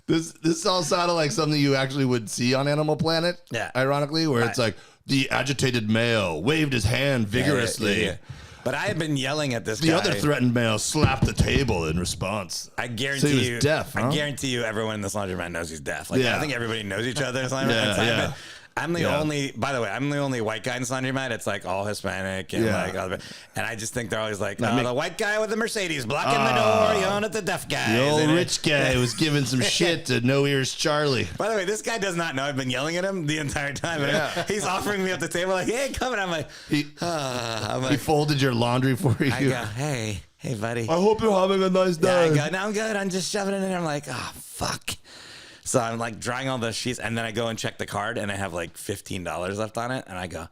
This all sounded like something you actually would see on Animal Planet. Yeah. Ironically, where it's like the agitated male waved his hand vigorously. Yeah. But I had been yelling at this The guy. other threatened male slapped the table in response. I guarantee So he was you, deaf, huh? I guarantee you, everyone in this laundromat knows he's deaf. Like, Yeah. I think everybody knows each other in this laundromat. Yeah. I'm the only. By the way, I'm the only white guy in this laundromat. It's like all Hispanic and Yeah. like, and I just think they're always like, the white guy with the Mercedes blocking the door, yelling at the deaf guy. The old rich guy was giving some shit to No Ears Charlie. By the way, this guy does not know I've been yelling at him the entire time. Yeah. He's offering me at the table like, hey, come and I'm like, He folded your laundry for you. I go, hey, buddy. I hope you're having a nice day. Yeah, I go, no, I'm good. I'm just shoving it in there. I'm like, oh, fuck. So I'm like drying all the sheets, and then I go and check the card, and I have like $15 left on it, and I go,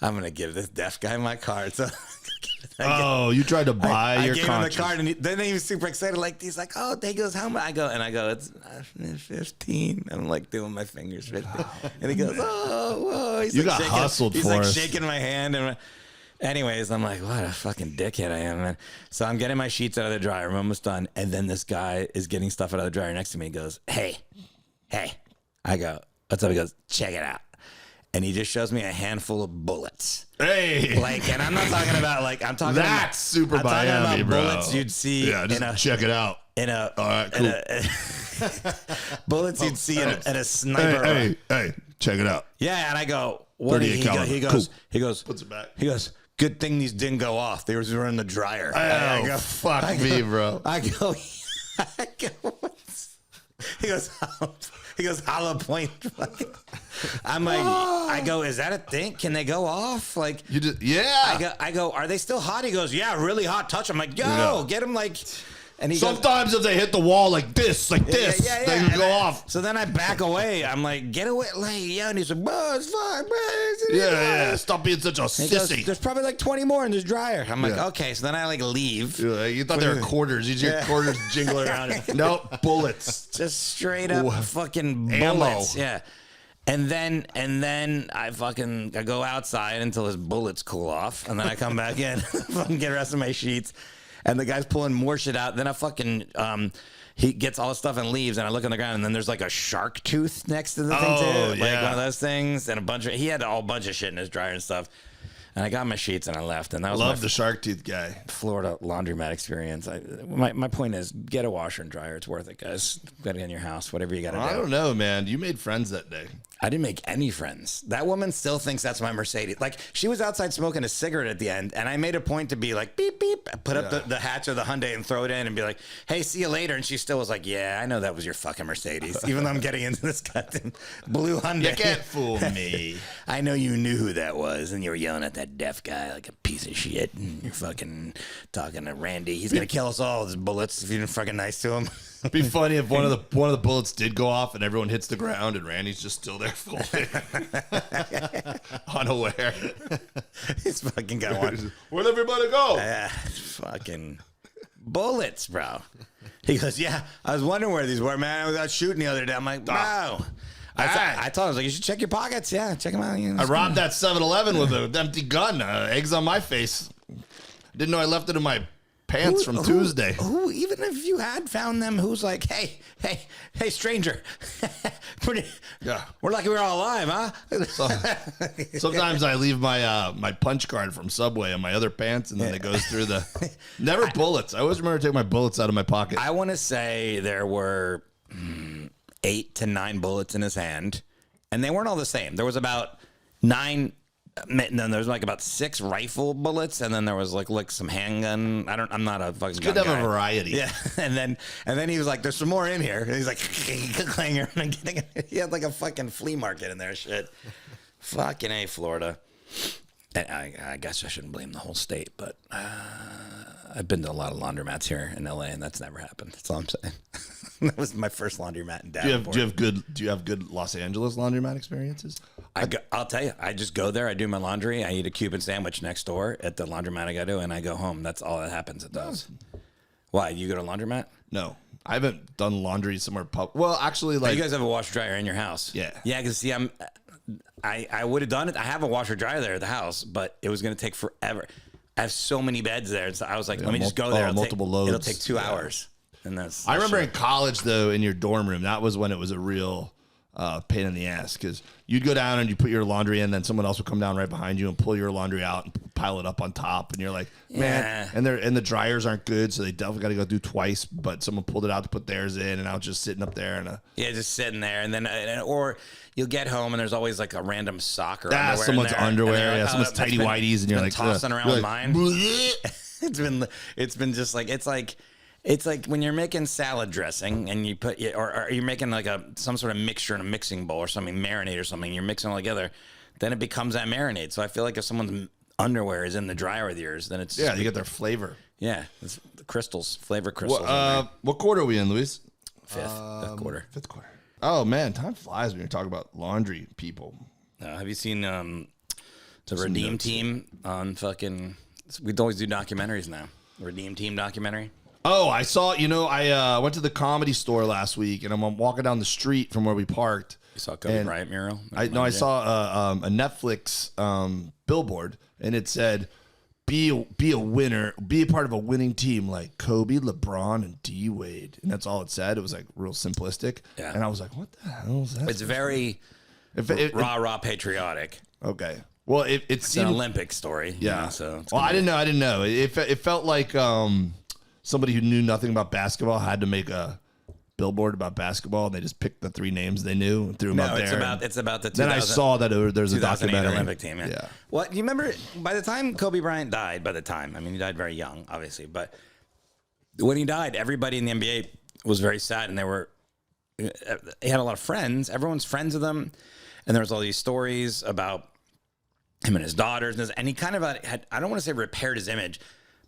I'm going to give this deaf guy my card. So you tried to buy your I gave conscience. him the card, and then he was super excited. Like, he's like, oh, he goes, how much? I go, it's 15. I'm like doing my fingers 15. And he goes, oh, he's You like got hustled, He's like Forrest. shaking my hand. And anyways, I'm like, what a fucking dickhead I am, man. So I'm getting my sheets out of the dryer. I'm almost done. And then this guy is getting stuff out of the dryer next to me. He goes, hey. I go, what's up? He goes, check it out. And he just shows me a handful of bullets. Hey. Like, and I'm not talking about like, I'm talking That's super I'm talking Miami, about bro. bullets you'd see Yeah, just check it out. all right, cool. Bullets you'd see at a sniper. Hey, check it out. Yeah, and I go, what? 38 caliber. He goes, Puts it back. He goes, good thing these didn't go off. They were in the dryer. Oh, fuck me, bro. I go, he goes, hollow point. I'm like, I go, is that a thing? Can they go off? Like, You just, yeah. I go, are they still hot? He goes, yeah, really hot. Touch. I'm like, yo, get him like. And he Sometimes if they hit the wall like this, they can go off. So then I back away. I'm like, get away. Like, yeah. And he's like, bro, it's fine, bro. Yeah. Stop being such a He goes, sissy. there's probably like 20 more in this dryer. I'm like, Yeah. okay. So then I like leave. You thought they were quarters. You hear quarters jingle around. Nope, bullets. Just straight up fucking Ammo. bullets. Yeah. And then I go outside until his bullets cool off. And then I come back in, fucking get the rest of my sheets. And the guy's pulling more shit out. Then he gets all his stuff and leaves. And I look on the ground, and then there's like a shark tooth next to the thing too, like one of those things. And he had a whole bunch of shit in his dryer and stuff. And I got my sheets and I left. And that was Love the shark tooth guy. Florida laundromat experience. My point is, get a washer and dryer. It's worth it, guys. Get it in your house, whatever you got to do. I don't know, man. You made friends that day. I didn't make any friends. That woman still thinks that's my Mercedes. Like, she was outside smoking a cigarette at the end, and I made a point to be like, beep, beep, put up the hatch of the Hyundai and throw it in and be like, hey, see you later. And she still was like, yeah, I know that was your fucking Mercedes. Even though I'm getting into this goddamn blue Hyundai. You can't fool me. I know you knew who that was, and you were yelling at that deaf guy like a piece of shit. And you're fucking talking to Randy. He's going to kill us all with his bullets if you're fucking nice to him. It'd be funny if one of the bullets did go off and everyone hits the ground and Randy's just still there folding. Unaware. He's fucking got one. Where'd everybody go? Fucking bullets, bro. He goes, yeah, I was wondering where these were, man. I was out shooting the other day. I'm like, wow. I told him, I was like, you should check your pockets. Yeah, check them out. I robbed that 7-Eleven with an empty gun. Eggs on my face. Didn't know I left it in my pants from Tuesday. Who, even if you had found them, who's like, hey, stranger. We're lucky we're all alive, huh? Sometimes I leave my punch card from Subway in my other pants, and then it goes through the... Never bullets. I always remember taking my bullets out of my pocket. I want to say there were 8 to 9 bullets in his hand, and they weren't all the same. There was about 9... Then there's like about 6 rifle bullets, and then there was like some handgun. I'm not a fucking gun guy. Good to have a variety. Yeah, and then he was like, "There's some more in here." And he's like, clanger, and he had like a fucking flea market in there. Shit, fucking A, Florida. And I guess I shouldn't blame the whole state, but I've been to a lot of laundromats here in LA, and that's never happened. That's all I'm saying. That was my first laundromat in Davenport. Do you have good Los Angeles laundromat experiences? I'll tell you, I just go there, I do my laundry, I eat a Cuban sandwich next door at the laundromat I go to, and I go home. That's all that happens at those. Why, you go to a laundromat? No, I haven't done laundry somewhere. Well, actually, like... You guys have a washer dryer in your house? Yeah. Yeah, because see, I would have done it. I have a washer dryer there at the house, but it was going to take forever. I have so many beds there. So I was like, let me just go there. Multiple loads. It'll take 2 hours. And that's I remember in college, though, in your dorm room, that was when it was a real pain in the ass, because you'd go down and you put your laundry in, then someone else would come down right behind you and pull your laundry out and pile it up on top, and you're like, man, and the dryers aren't good, so they definitely got to go through twice, but someone pulled it out to put theirs in, and I was just sitting up there and just sitting there, and then or you'll get home and there's always like a random sock or underwear someone's in there, underwear, like, someone's tighty whities, and you're like tossing around with mine. It's been just like it's like when you're making salad dressing and you put or you're making like some sort of mixture in a mixing bowl or something, marinade or something, you're mixing all together, then it becomes that marinade. So I feel like if someone's underwear is in the dryer with yours, then it's you get their flavor. Yeah, it's the crystals, flavor crystals. What quarter are we in, Luis? Fifth quarter. Fifth quarter. Oh man, time flies when you're talking about laundry people. Have you seen the Redeem Team on fucking? We'd always do documentaries now. Redeem Team documentary. Oh, I saw, I went to the Comedy Store last week, and I'm walking down the street from where we parked. You saw Kobe Bryant mural? I saw a Netflix billboard, and it said, be a winner, be a part of a winning team like Kobe, LeBron, and D Wade. And that's all it said. It was like real simplistic. Yeah. And I was like, what the hell is that? It's very rah patriotic. Okay. Well, it's an Olympic story. Yeah. So I didn't know. It felt like somebody who knew nothing about basketball had to make a billboard about basketball, and they just picked the 3 names they knew and threw them up there. It's about the 2000, then I saw that there's a documentary. Olympic team. Yeah. Well, you remember by the time Kobe Bryant died, he died very young, obviously, but when he died, everybody in the NBA was very sad, and he had a lot of friends. Everyone's friends with him, and there was all these stories about him and his daughters, and he kind of had, I don't want to say repaired his image,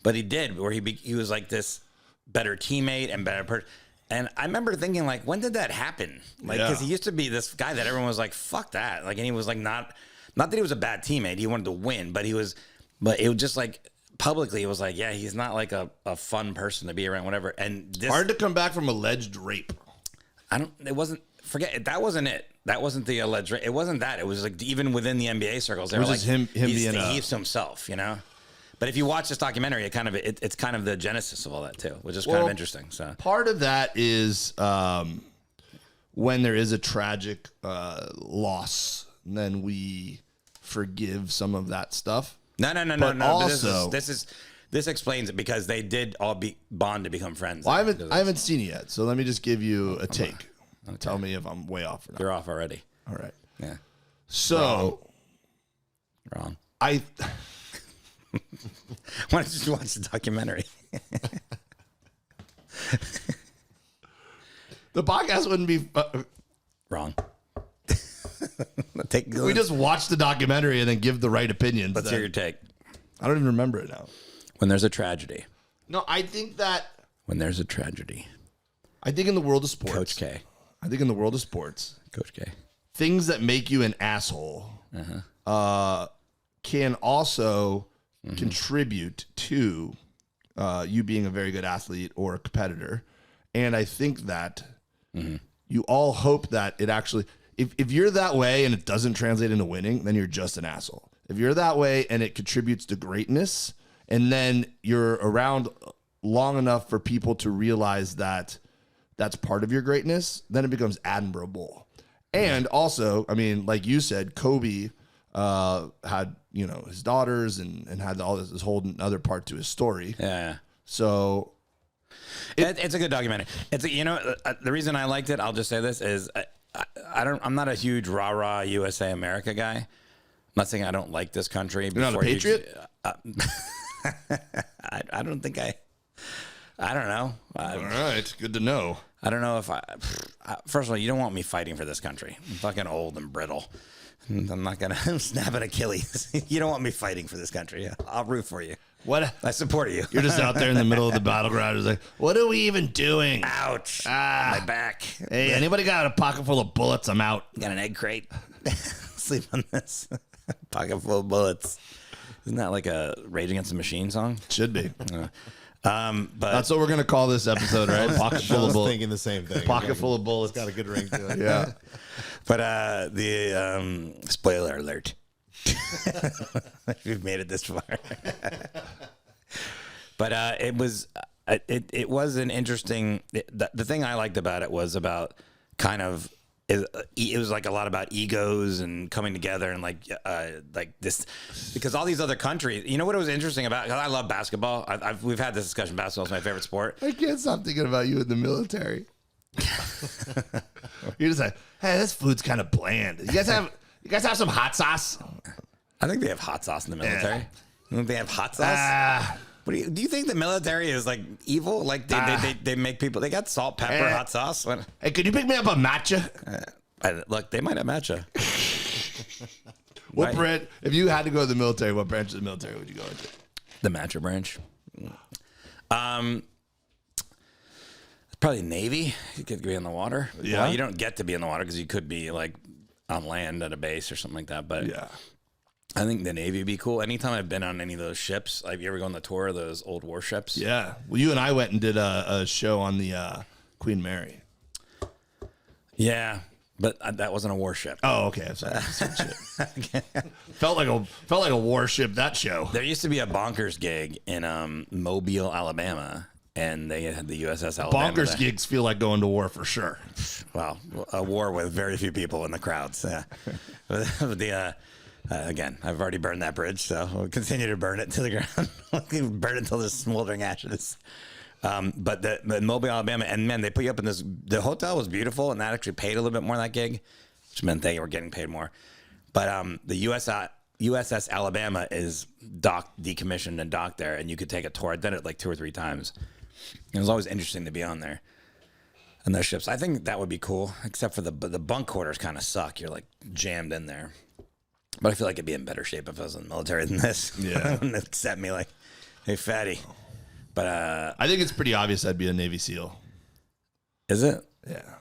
but he did, where he was like this better teammate and better person. And I remember thinking, like, when did that happen? Like, because he used to be this guy that everyone was like, fuck that. Like, and he was like, not that he was a bad teammate. He wanted to win, but it was just like, publicly, it was like, yeah, he's not like a fun person to be around, whatever. And hard to come back from alleged rape. That wasn't it. That wasn't the alleged rape. It wasn't that. It was like, even within the NBA circles, they were like, he's himself, But if you watch this documentary, it's kind of the genesis of all that too, which is kind of interesting. So part of that is when there is a tragic loss, then we forgive some of that stuff. No. But also, this explains it, because they did all bond to become friends. Well, I haven't seen it yet, so let me just give you a take. Okay. Tell me if I'm way off or not. You're off already. All right. Yeah. So Wrong. I Why don't you just watch the documentary? the podcast wouldn't be. Wrong. We just watch the documentary and then give the right opinions. Let's hear your take. I don't even remember it now. When there's a tragedy. No, I think that. When there's a tragedy. I think in the world of sports, Coach K. I think in the world of sports, Coach K. things that make you an asshole can also contribute to you being a very good athlete or a competitor. And I think that you all hope that it actually, if you're that way and it doesn't translate into winning, then you're just an asshole. If you're that way and it contributes to greatness, and then you're around long enough for people to realize that that's part of your greatness, then it becomes admirable. And also, I mean, like you said, Kobe had, his daughters and had all this whole other part to his story. Yeah. So It's a good documentary. The reason I liked it, I'll just say this, is I'm not a huge rah-rah USA America guy. I'm not saying I don't like this country. You're not a patriot? I don't think I don't know. All right, good to know. I don't know if first of all, you don't want me fighting for this country. I'm fucking old and brittle. I'm not going to snap an Achilles. You don't want me fighting for this country. I'll root for you. What? I support you. You're just out there in the middle of the battleground. It's like, what are we even doing? Ouch. My back. Hey, anybody got a pocket full of bullets? I'm out. Got an egg crate? Sleep on this. Pocket full of bullets. Isn't that like a Rage Against the Machine song? Should be. But That's what we're going to call this episode, right? Pocket full of bullets. Thinking the same thing. Pocket full of bullets. It's got a good ring to it. Yeah. But the spoiler alert. We've made it this far. But it was an interesting. The thing I liked about it was about kind of. It was like a lot about egos and coming together and like this, because all these other countries, you know what it was interesting about? 'Cause I love basketball. We've had this discussion. Basketball is my favorite sport. I can't stop thinking about you in the military. You're just like, hey, this food's kind of bland. You guys have some hot sauce? I think they have hot sauce in the military. You think they have hot sauce? Do you think the military is like evil? Like they make people, they got salt, pepper, hot sauce. Hey, could you pick me up a matcha? Look, they might have matcha. What branch? If you had to go to the military, what branch of the military would you go into? The matcha branch. Probably Navy. You could be in the water. Yeah. Well, you don't get to be in the water because you could be like on land at a base or something like that. But Yeah. I think the Navy would be cool. Anytime I've been on any of those ships, like you ever go on the tour of those old warships? Yeah. Well, you and I went and did a show on the Queen Mary. Yeah, but that wasn't a warship. Oh, okay. I'm sorry. Felt like a warship, that show. There used to be a bonkers gig in Mobile, Alabama, and they had the USS Alabama. Bonkers there. gigs feel like going to war for sure. Well, a war with very few people in the crowds. Yeah. Again, I've already burned that bridge, so we'll continue to burn it to the ground. Burn it until there's smoldering ashes. But the Mobile, Alabama, and man, they put you up in this. The hotel was beautiful, and that actually paid a little bit more than that gig, which meant they were getting paid more. But the USS Alabama is decommissioned and docked there, and you could take a tour. I did it like 2 or 3 times. It was always interesting to be on there. And those ships, I think that would be cool, except for the bunk quarters kind of suck. You're like jammed in there. But I feel like it'd be in better shape if I was in the military than this. Yeah. Wouldn't accept me like, hey, fatty. But I think it's pretty obvious I'd be a Navy SEAL. Is it? Yeah.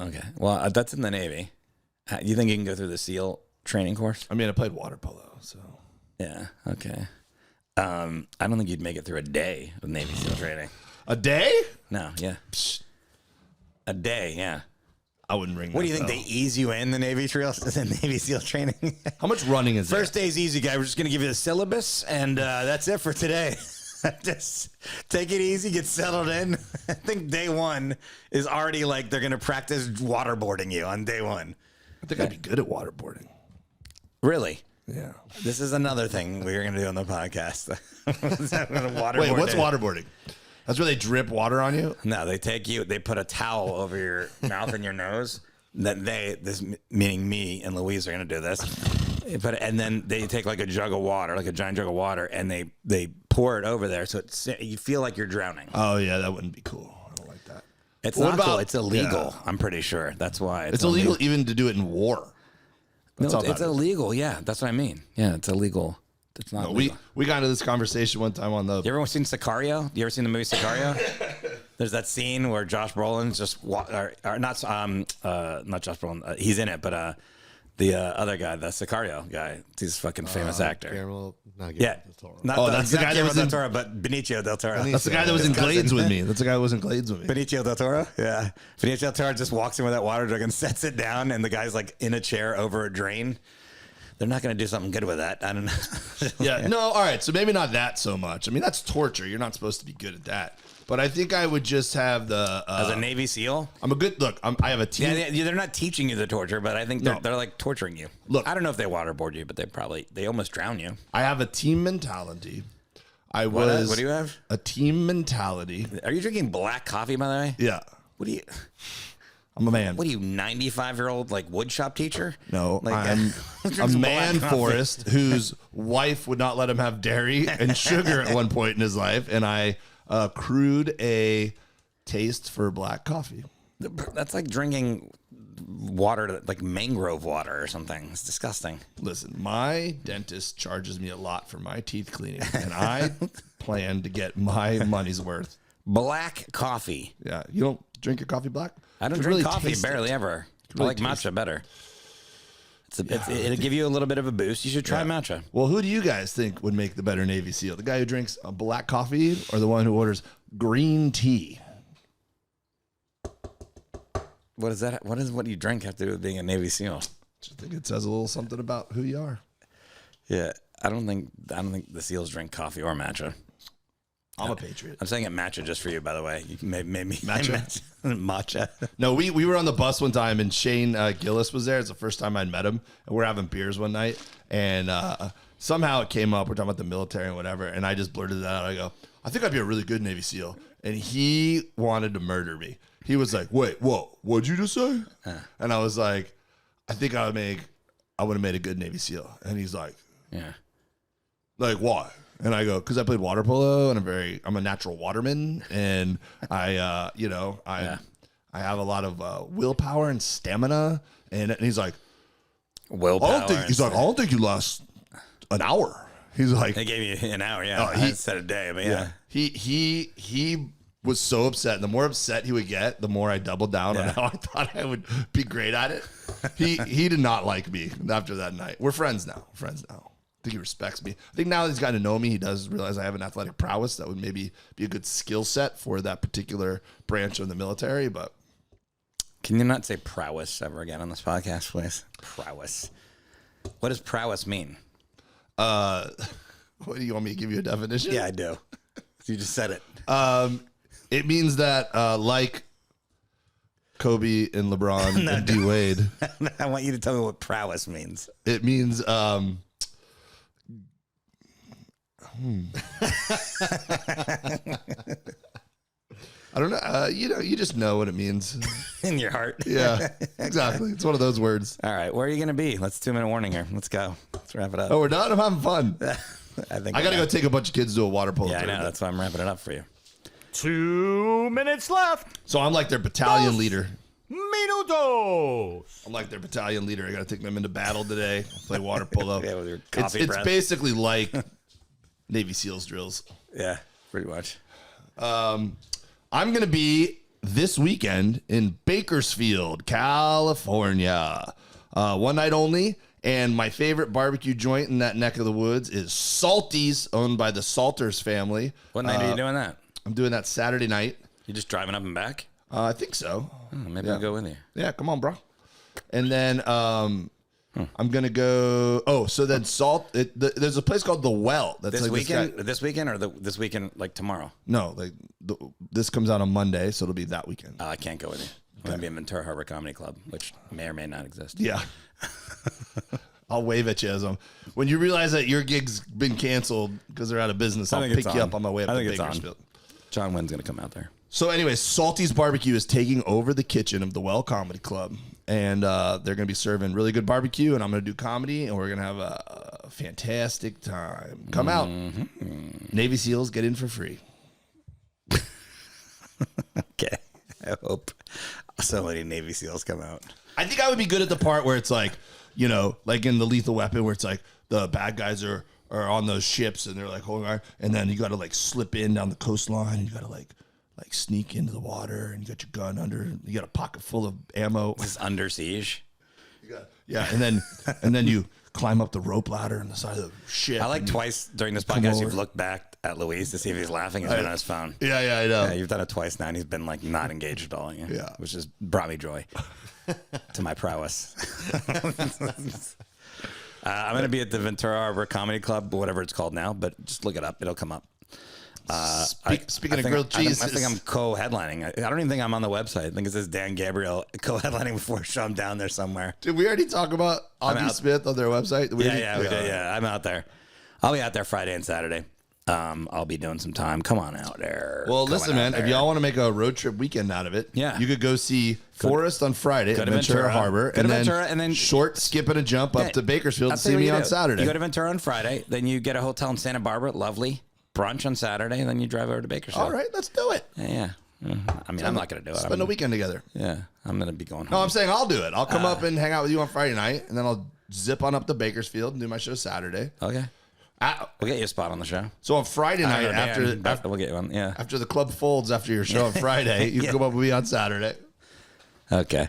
Okay. Well, that's in the Navy. You think you can go through the SEAL training course? I mean, I played water polo, so. Yeah. Okay. I don't think you'd make it through a day of Navy SEAL training. A day? No. Yeah. A day. Yeah. I wouldn't ring that. What do you think? though. They ease you in the Navy SEAL training? How much running is First day's easy, guy. We're just going to give you the syllabus, and that's it for today. Just take it easy, get settled in. I think day 1 is already like they're going to practice waterboarding you on day 1. I think I'd be good at waterboarding. Really? Yeah. This is another thing we're going to do on the podcast. Wait, what's waterboarding? That's where they drip water on you? No, they put a towel over your mouth and your nose, that meaning me and Louise are going to do this. And then they take like a jug of water, like a giant jug of water, and they pour it over there, so you feel like you're drowning. Oh yeah, that wouldn't be cool. I don't like that. It's not cool. It's illegal. Yeah. I'm pretty sure that's why it's illegal even to do it in war. That's it's illegal. Yeah, that's what I mean. Yeah, it's illegal. It's not. Legal. We got into this conversation one time on the. You ever seen Sicario? You ever seen the movie Sicario? There's that scene where Josh Brolin's just not Josh Brolin. He's in it, but the other guy, the Sicario guy, he's a fucking famous actor. Guillermo del Toro. That's the guy that was in Toro, but Benicio del Toro. That's the guy that was in Glades with me. That's the guy who was in Glades with me. Benicio del Toro? Yeah. Benicio del Toro just walks in with that water jug and sets it down, and the guy's like in a chair over a drain. They're not going to do something good with that. I don't know. Yeah. No, all right. So maybe not that so much. I mean, that's torture. You're not supposed to be good at that. But I think I would just have the... As a Navy SEAL? I'm a good... Look, I have a team... Yeah, they're not teaching you the torture, but I think they're like torturing you. Look, I don't know if they waterboard you, but they almost drown you. I have a team mentality. What do you have? A team mentality. Are you drinking black coffee, by the way? Yeah. What do you... I'm a man. What are you, 95-year-old like woodshop teacher? No, like, I'm a man, Forrest, whose wife would not let him have dairy and sugar at one point in his life, and I accrued a taste for black coffee. That's like drinking water, like mangrove water or something. It's disgusting. Listen, my dentist charges me a lot for my teeth cleaning, and I plan to get my money's worth. Black coffee. Yeah, you don't drink your coffee black? I don't drink coffee barely ever. I like matcha better. It'll give you a little bit of a boost. You should try matcha. Well, who do you guys think would make the better Navy SEAL? The guy who drinks a black coffee or the one who orders green tea? What is that? What do you drink have to do with being a Navy SEAL? I think it says a little something about who you are. Yeah, I don't think the SEALs drink coffee or matcha. I'm a patriot. I'm saying it matcha just for you, by the way. You made me matcha. Matcha. No, we were on the bus one time, and Shane Gillis was there. It's the first time I'd met him, and we're having beers one night, and somehow it came up. We're talking about the military and whatever, and I just blurted that out. I go, I think I'd be a really good Navy SEAL, and he wanted to murder me. He was like, "Wait, whoa, what'd you just say?" And I was like, "I think I would have made a good Navy SEAL." And he's like, "Yeah, like why?" And I go, because I played water polo and I'm a natural waterman, and I have a lot of willpower and stamina. And he's like, willpower. I don't think you last an hour. He's like, they gave you an hour. Yeah, I said a day, but yeah. He was so upset. And the more upset he would get, the more I doubled down on how I thought I would be great at it. He did not like me after that night. We're friends now. I think he respects me. I think now that he's gotten to know me, he does realize I have an athletic prowess that would maybe be a good skill set for that particular branch of the military. But can you not say prowess ever again on this podcast, please? Prowess. What does prowess mean? What do you want me to give you a definition? Yeah, I do. You just said it. It means that like Kobe and LeBron and D Wade. I want you to tell me what prowess means. It means I don't know. You just know what it means in your heart. Yeah, exactly. It's one of those words. All right, where are you going to be? Let's 2-minute warning here. Let's go. Let's wrap it up. Oh, we're done. I'm having fun. I got to go take a bunch of kids to a water polo. Yeah, I know. That's why I'm wrapping it up for you. 2 minutes left. So I'm like their battalion leader. Minutos. I'm like their battalion leader. I got to take them into battle today. Play water polo. Yeah, with your coffee it's breath. basically like Navy SEALs drills. Yeah, pretty much. I'm going to be this weekend in Bakersfield, California. One night only. And my favorite barbecue joint in that neck of the woods is Salty's, owned by the Salters family. What night are you doing that? I'm doing that Saturday night. You just driving up and back? I think so. Maybe I'll go with you. Yeah, come on, bro. And then I'm gonna go. Oh, so then there's a place called The Well. That's this like weekend. This weekend or this weekend, like tomorrow? No, like this comes out on Monday, so it'll be that weekend. I can't go with you. I'm gonna be in Ventura Harbor Comedy Club, which may or may not exist. Yeah. I'll wave at you as when you realize that your gig's been canceled because they're out of business. I'll pick you up on my way up to Bakersfield. John Wynn's gonna come out there. So anyway, Salty's Barbecue is taking over the kitchen of the Well Comedy Club. and they're going to be serving really good barbecue, and I'm going to do comedy, and we're going to have a fantastic time. Come out. Navy SEALs get in for free. Okay. I hope so many Navy SEALs come out. I think I would be good at the part where it's like, you know, like in the Lethal Weapon, where it's like the bad guys are on those ships and they're like holding on, and then you got to like slip in down the coastline, and you got to like sneak into the water, and you got your gun under, you got a pocket full of ammo. It's under siege. Yeah, and then you climb up the rope ladder on the side of the ship. I like twice during this podcast you've looked back at Luis to see if he's laughing. He's been on his phone. Yeah, I know. Yeah, you've done it twice now, and he's been like not engaged at all. Yeah. Which has brought me joy to my prowess. I'm going to be at the Ventura Harbor Comedy Club, whatever it's called now, but just look it up. It'll come up. Speaking of grilled cheese, I think I'm co-headlining. I don't even think I'm on the website. I think it says Dan Gabriel co-headlining before show. I'm down there somewhere. Did we already talk about Audie Smith on their website? We did. Yeah, I'm out there. I'll be out there Friday and Saturday. I'll be doing some time. Come on out there. Well, listen, man, if y'all want to make a road trip weekend out of it, you could go see Forrest on Friday at Ventura Harbor, and then short skip and a jump up to Bakersfield to see me on Saturday. You go to Ventura on Friday, then you get a hotel in Santa Barbara, lovely. Brunch on Saturday, and then you drive over to Bakersfield. All right, let's do it. Yeah. I mean, I'm not going to do it. Spend a weekend together. Yeah, I'm going to be going home. No, I'm saying I'll do it. I'll come up and hang out with you on Friday night, and then I'll zip on up to Bakersfield and do my show Saturday. Okay. We'll get you a spot on the show. So on Friday night, after we'll get you one. Yeah. After the club folds after your show on Friday, you can come up with me on Saturday. Okay.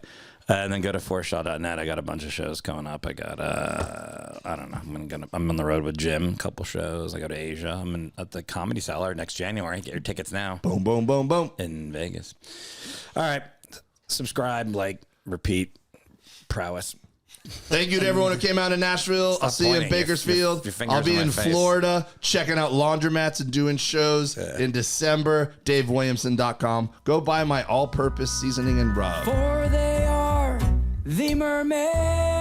And then go to forrest.net. I got a bunch of shows coming up. I got I don't know. I'm on the road with Jim. A couple shows. I go to Asia. I'm at the Comedy Cellar next January. Get your tickets now. Boom, boom, boom, boom. In Vegas. All right. Subscribe, like, repeat. Prowess. Thank you to everyone who came out in Nashville. I'll see you in Bakersfield. I'll be in Florida checking out laundromats and doing shows in December. DaveWilliamson.com. Go buy my all-purpose seasoning and rub. For they are the mermen.